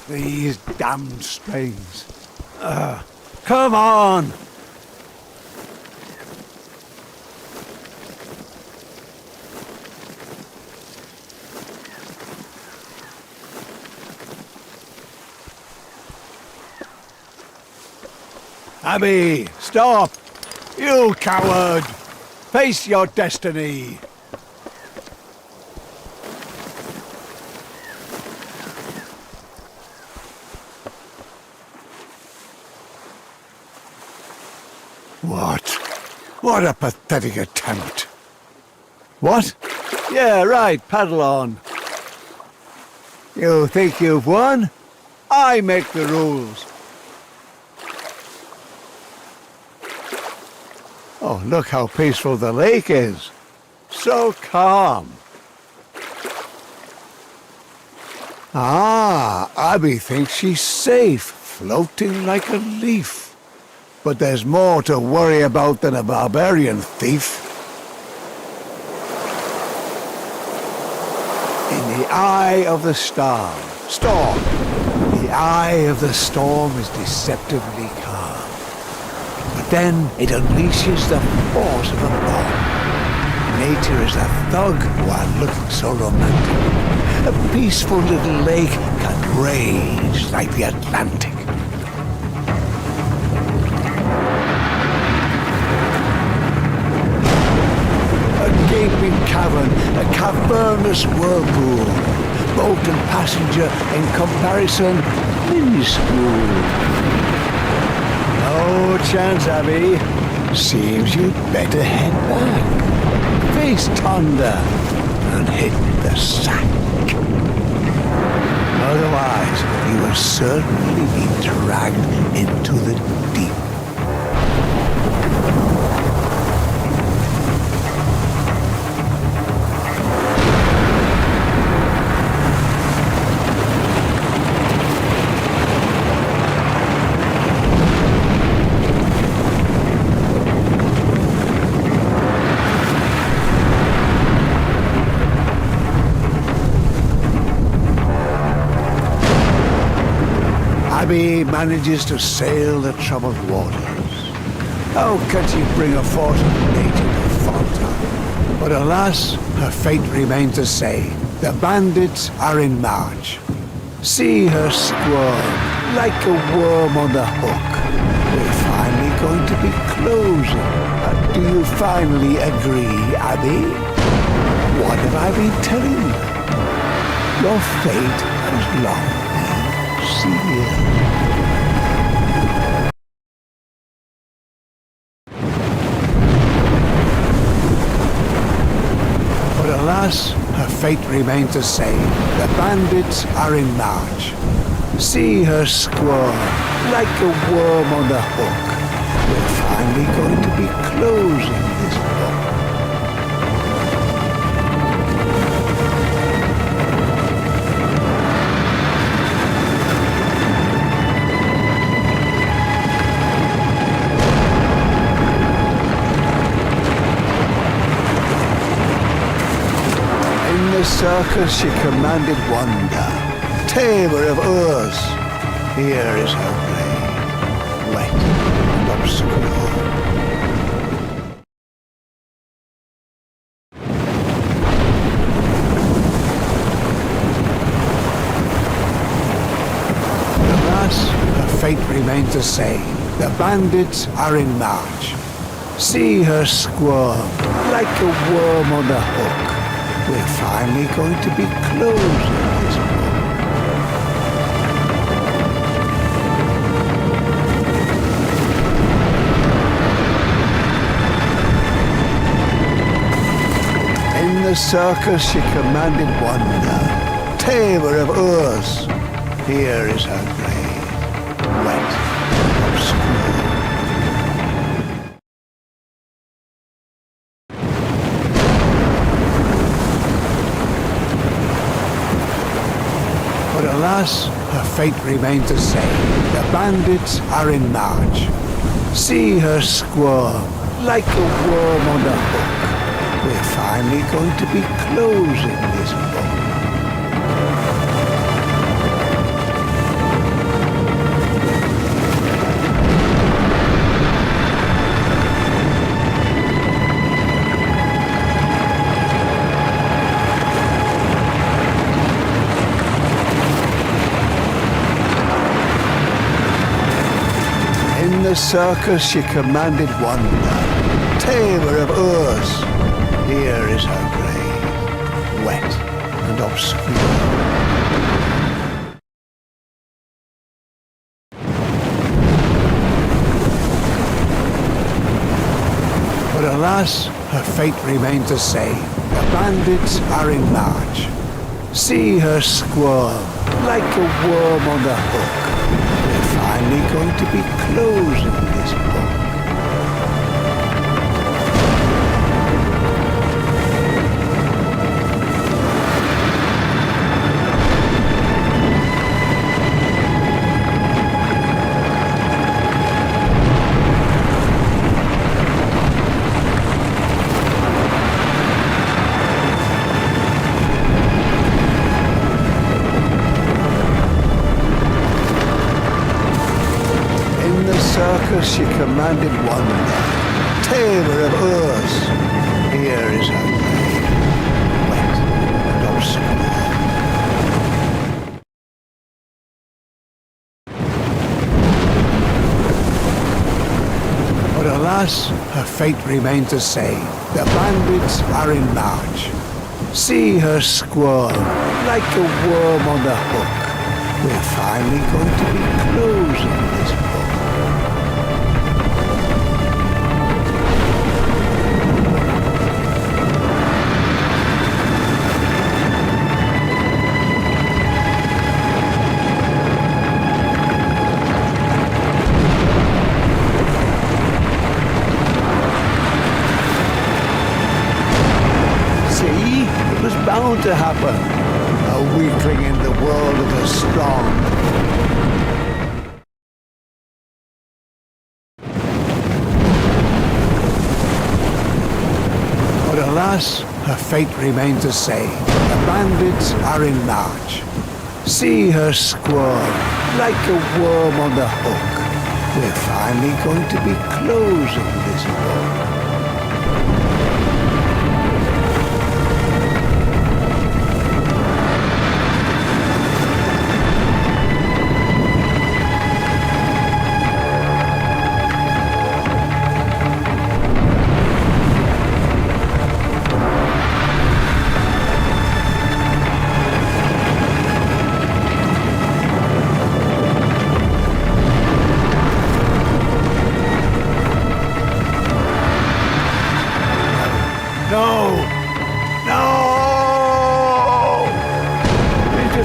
These damned strings. Come on! Abby, stop! You coward! Face your destiny. What? What a pathetic attempt. What? Yeah, right, paddle on. You think you've won? I make the rules. Oh, look how peaceful the lake is. So calm. Ah, Abby thinks she's safe, floating like a leaf. But there's more to worry about than a barbarian thief. In the eye of the storm. The eye of the storm is deceptively calm. But then it unleashes the force of a bomb. Nature is a thug while looking so romantic. A peaceful little lake can rage like the Atlantic. A gaping cavern, a cavernous whirlpool. Boat and passenger in comparison, minuscule. No chance, Abby. Seems you'd better head back. Face Tonda and hit the sack. Otherwise, you will certainly be dragged into the deep. Abby manages to sail the troubled waters. How can she bring a fortunate nature to falter? But alas, her fate remains the same. The bandits are in march. See her squirm like a worm on the hook. We're finally going to be closing. Do you finally agree, Abby? What have I been telling you? Your fate has long been sealed. Alas, her fate remains the same. The bandits are in march. See her squirm like a worm on the hook. We're finally going to be closing this book. In the circus she commanded wonder, tamer of Urs. Here is her blade, wet and obscure. Alas, her fate remains the same. The bandits are in march. See her squirm like a worm on the hook. We're finally going to be closing this book. In the circus she commanded wonder, tamer of Urs. Here is her blade, wet and obscure. Alas, her fate remains the same. The bandits are in march. See her squirm like a worm on the hook. We're finally going to be closing this book. In the circus she commanded wonder, tamer of Urs. Here is her grave, wet and obscure. But alas, her fate remains the same. The bandits are in march. See her squirm like a worm on the hook. We're finally going to be closing this book. She commanded wonder, tamer of Urs. Here is her grave, wet and obscure. But alas, her fate remains the same. The bandits are in march. See her squirm like a worm on the hook. We're finally going to be closing this book. Bound to happen. A weakling in the world of the strong. But alas, her fate remains the same. The bandits are in march. See her squirm like a worm on the hook. We're finally going to be closing this book.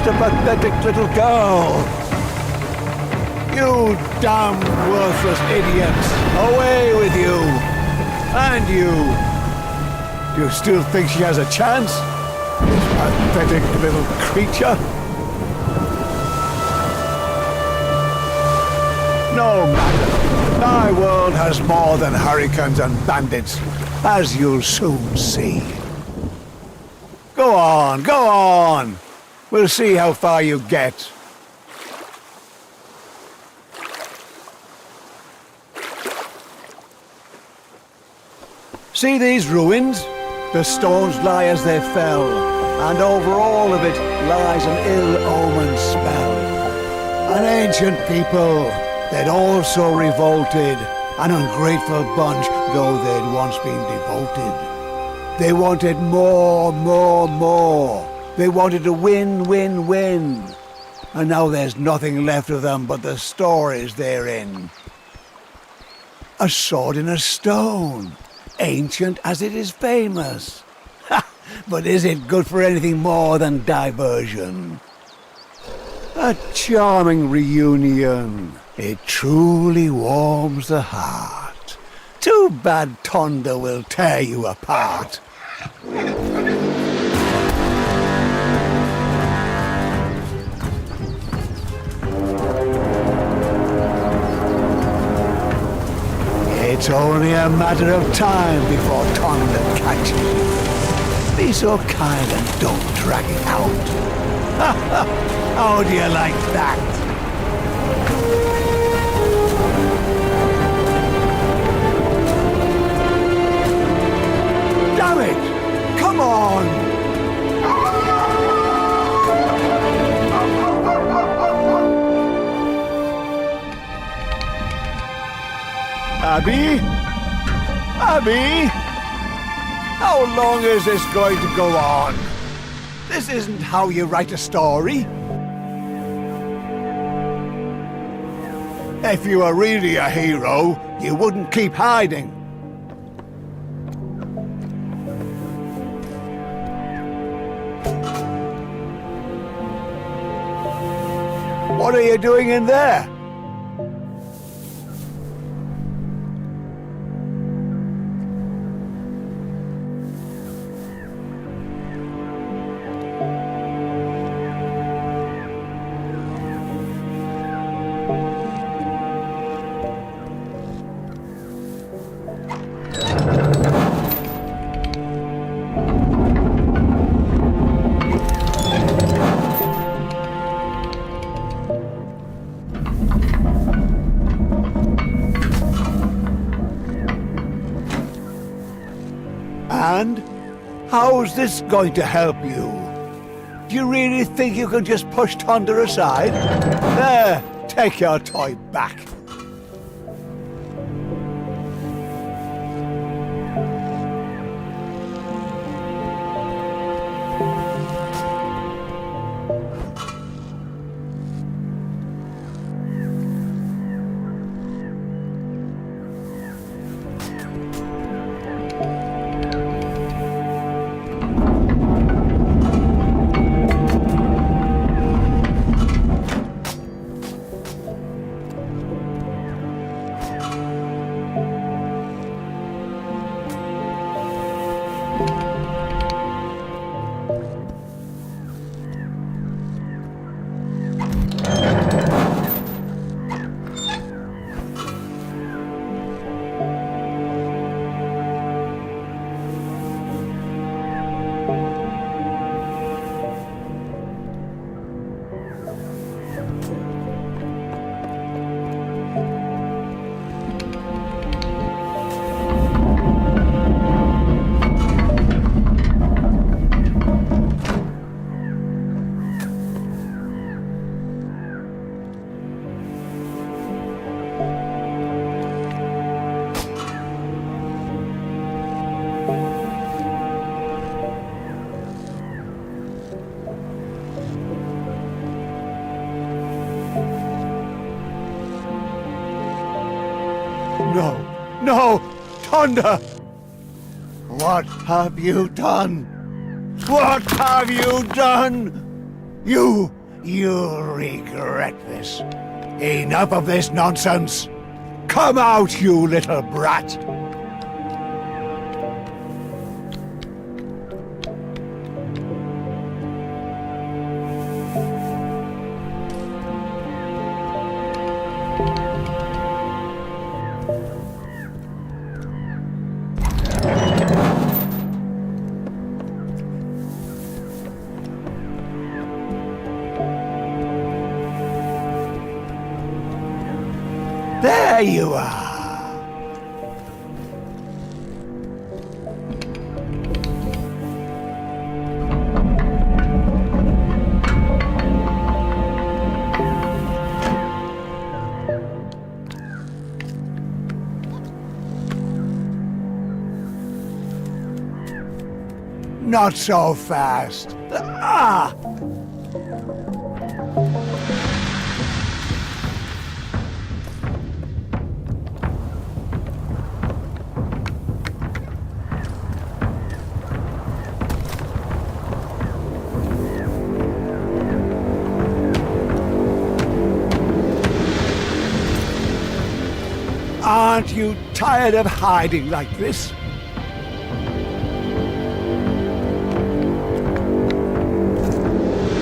A pathetic little girl. You damn worthless idiots! Away with you! And you! Do you still think she has a chance? This pathetic little creature? No matter. My world has more than hurricanes and bandits, as you'll soon see. Go on, go on! We'll see how far you get. See these ruins? The stones lie as they fell, and over all of it lies an ill-omened spell. An ancient people, they'd also revolted, an ungrateful bunch, though they'd once been devoted. They wanted more, more, more. They wanted to win, win, win. And now there's nothing left of them but the stories they're in. A sword in a stone, ancient as it is famous. Ha! But is it good for anything more than diversion? A charming reunion. It truly warms the heart. Too bad Tonda will tear you apart. It's only a matter of time before Tonda catches you. Be so kind and don't drag it out. How do you like that? Damn it! Come on! Abby? Abby! How long is this going to go on? This isn't how you write a story. If you were really a hero, you wouldn't keep hiding. What are you doing in there? And how's this going to help you? Do you really think you can just push Thunder aside? There, take your toy back. No, no, Thunder! What have you done? What have you done? You'll regret this. Enough of this nonsense. Come out, you little brat. There you are. Not so fast. Ah! Aren't you tired of hiding like this?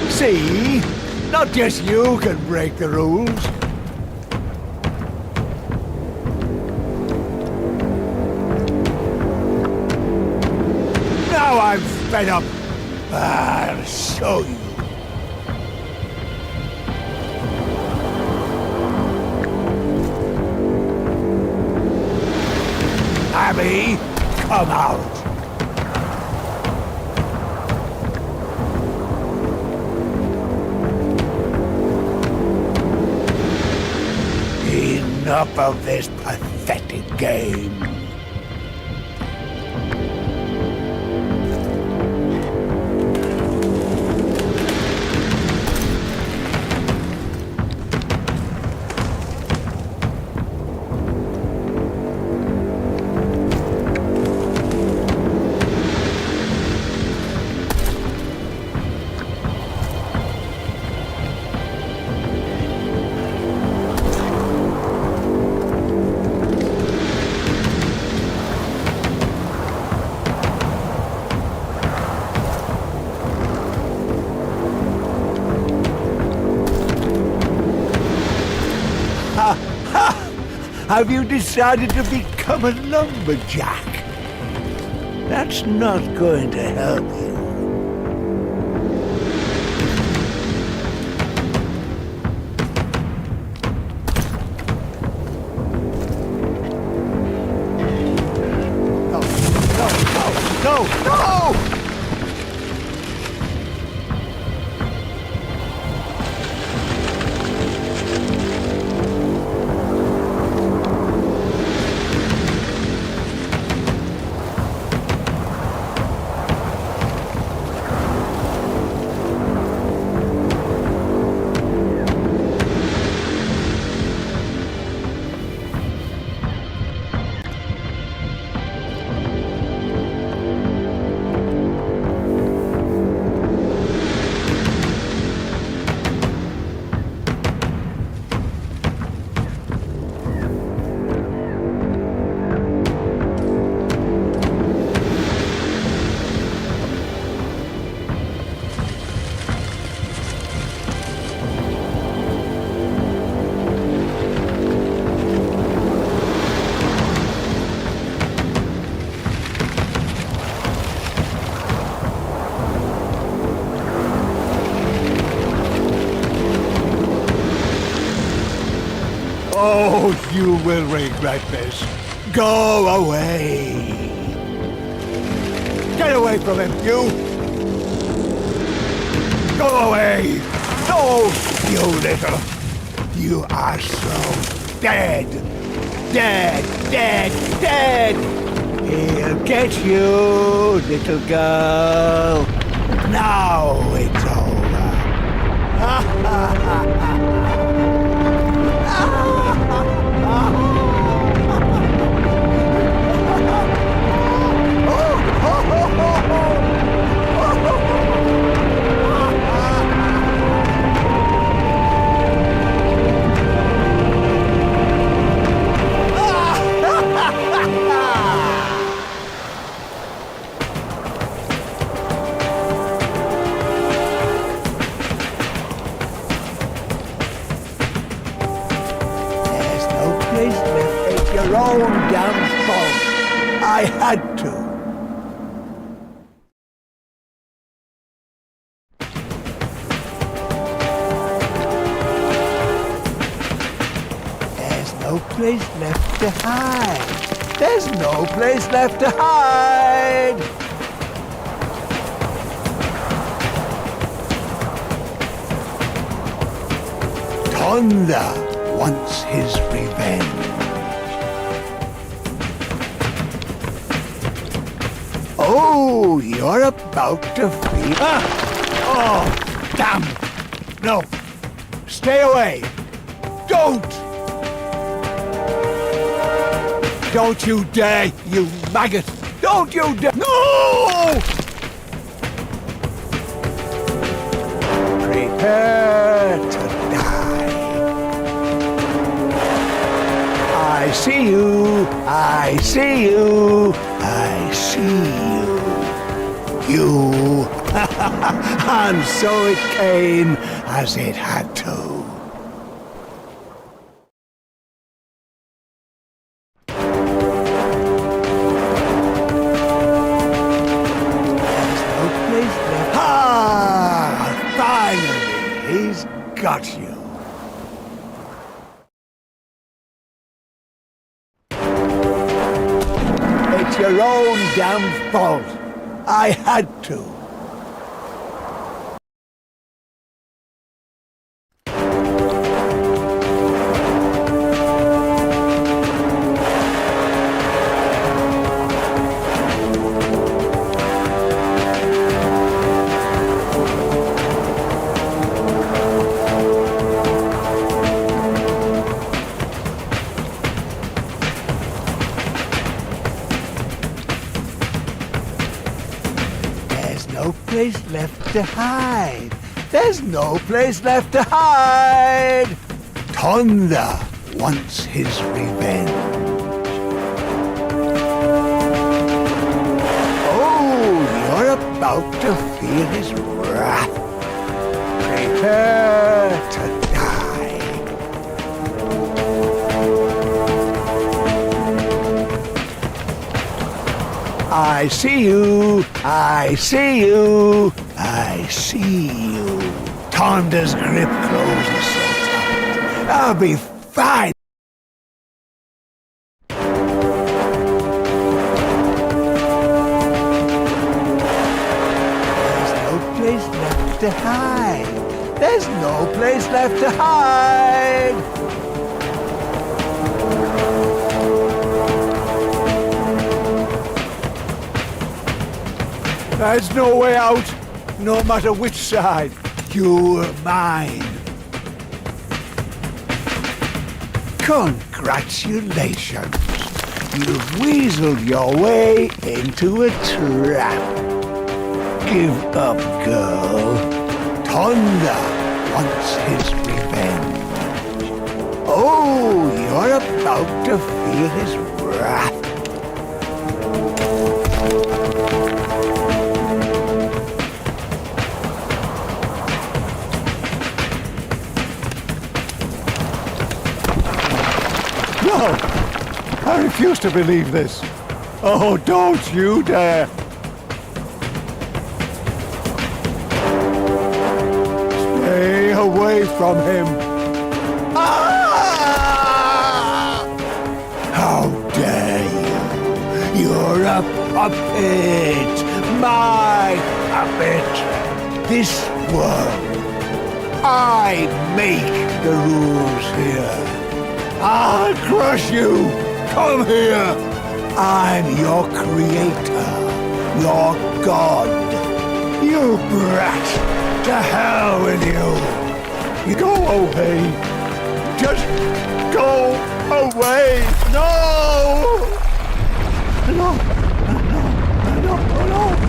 See? Not just you can break the rules. Now I'm fed up. I'll show you. Abby, come out. Enough of this pathetic game. have you decided to become a lumberjack? That's not going to help you. No! Oh, you will regret this. Go away. Get away from him, you! Go away! No, you little... You are so dead! Dead! He'll get you, little girl. Now it's over. Ha ha ha ha! Your own damn fault. I had to. There's no place left to hide. There's no place left to hide. Thunder wants his revenge. Oh, you're about to feel... Oh, damn! No! Stay away! Don't! Don't you dare, you maggot! Don't you dare! No! Prepare to die. I see you! I see you! I see you. You. And so it came as it had to. There's no place left. Finally, he's got you. It's your own damn fault. I had to. No place left to hide. There's no place left to hide. Thunder wants his revenge. Oh, you're about to feel his wrath. Prepare to die. I see you. I see you. I see you. Tonda's grip closes so tight. I'll be fine. There's no place left to hide. There's no place left to hide. There's no way out, no matter which side. You're mine. Congratulations. You've weaseled your way into a trap. Give up, girl. Tonda wants his revenge. Oh, you're about to feel his wrath. No! I refuse to believe this. Oh, don't you dare! Stay away from him. Ah! How dare you? You're a puppet. My puppet. This world. I make the rules here. I'll crush you! Come here! I'm your creator, your god. You brat! To hell with you! You go away! Just go away! No! No! No! No! No! No!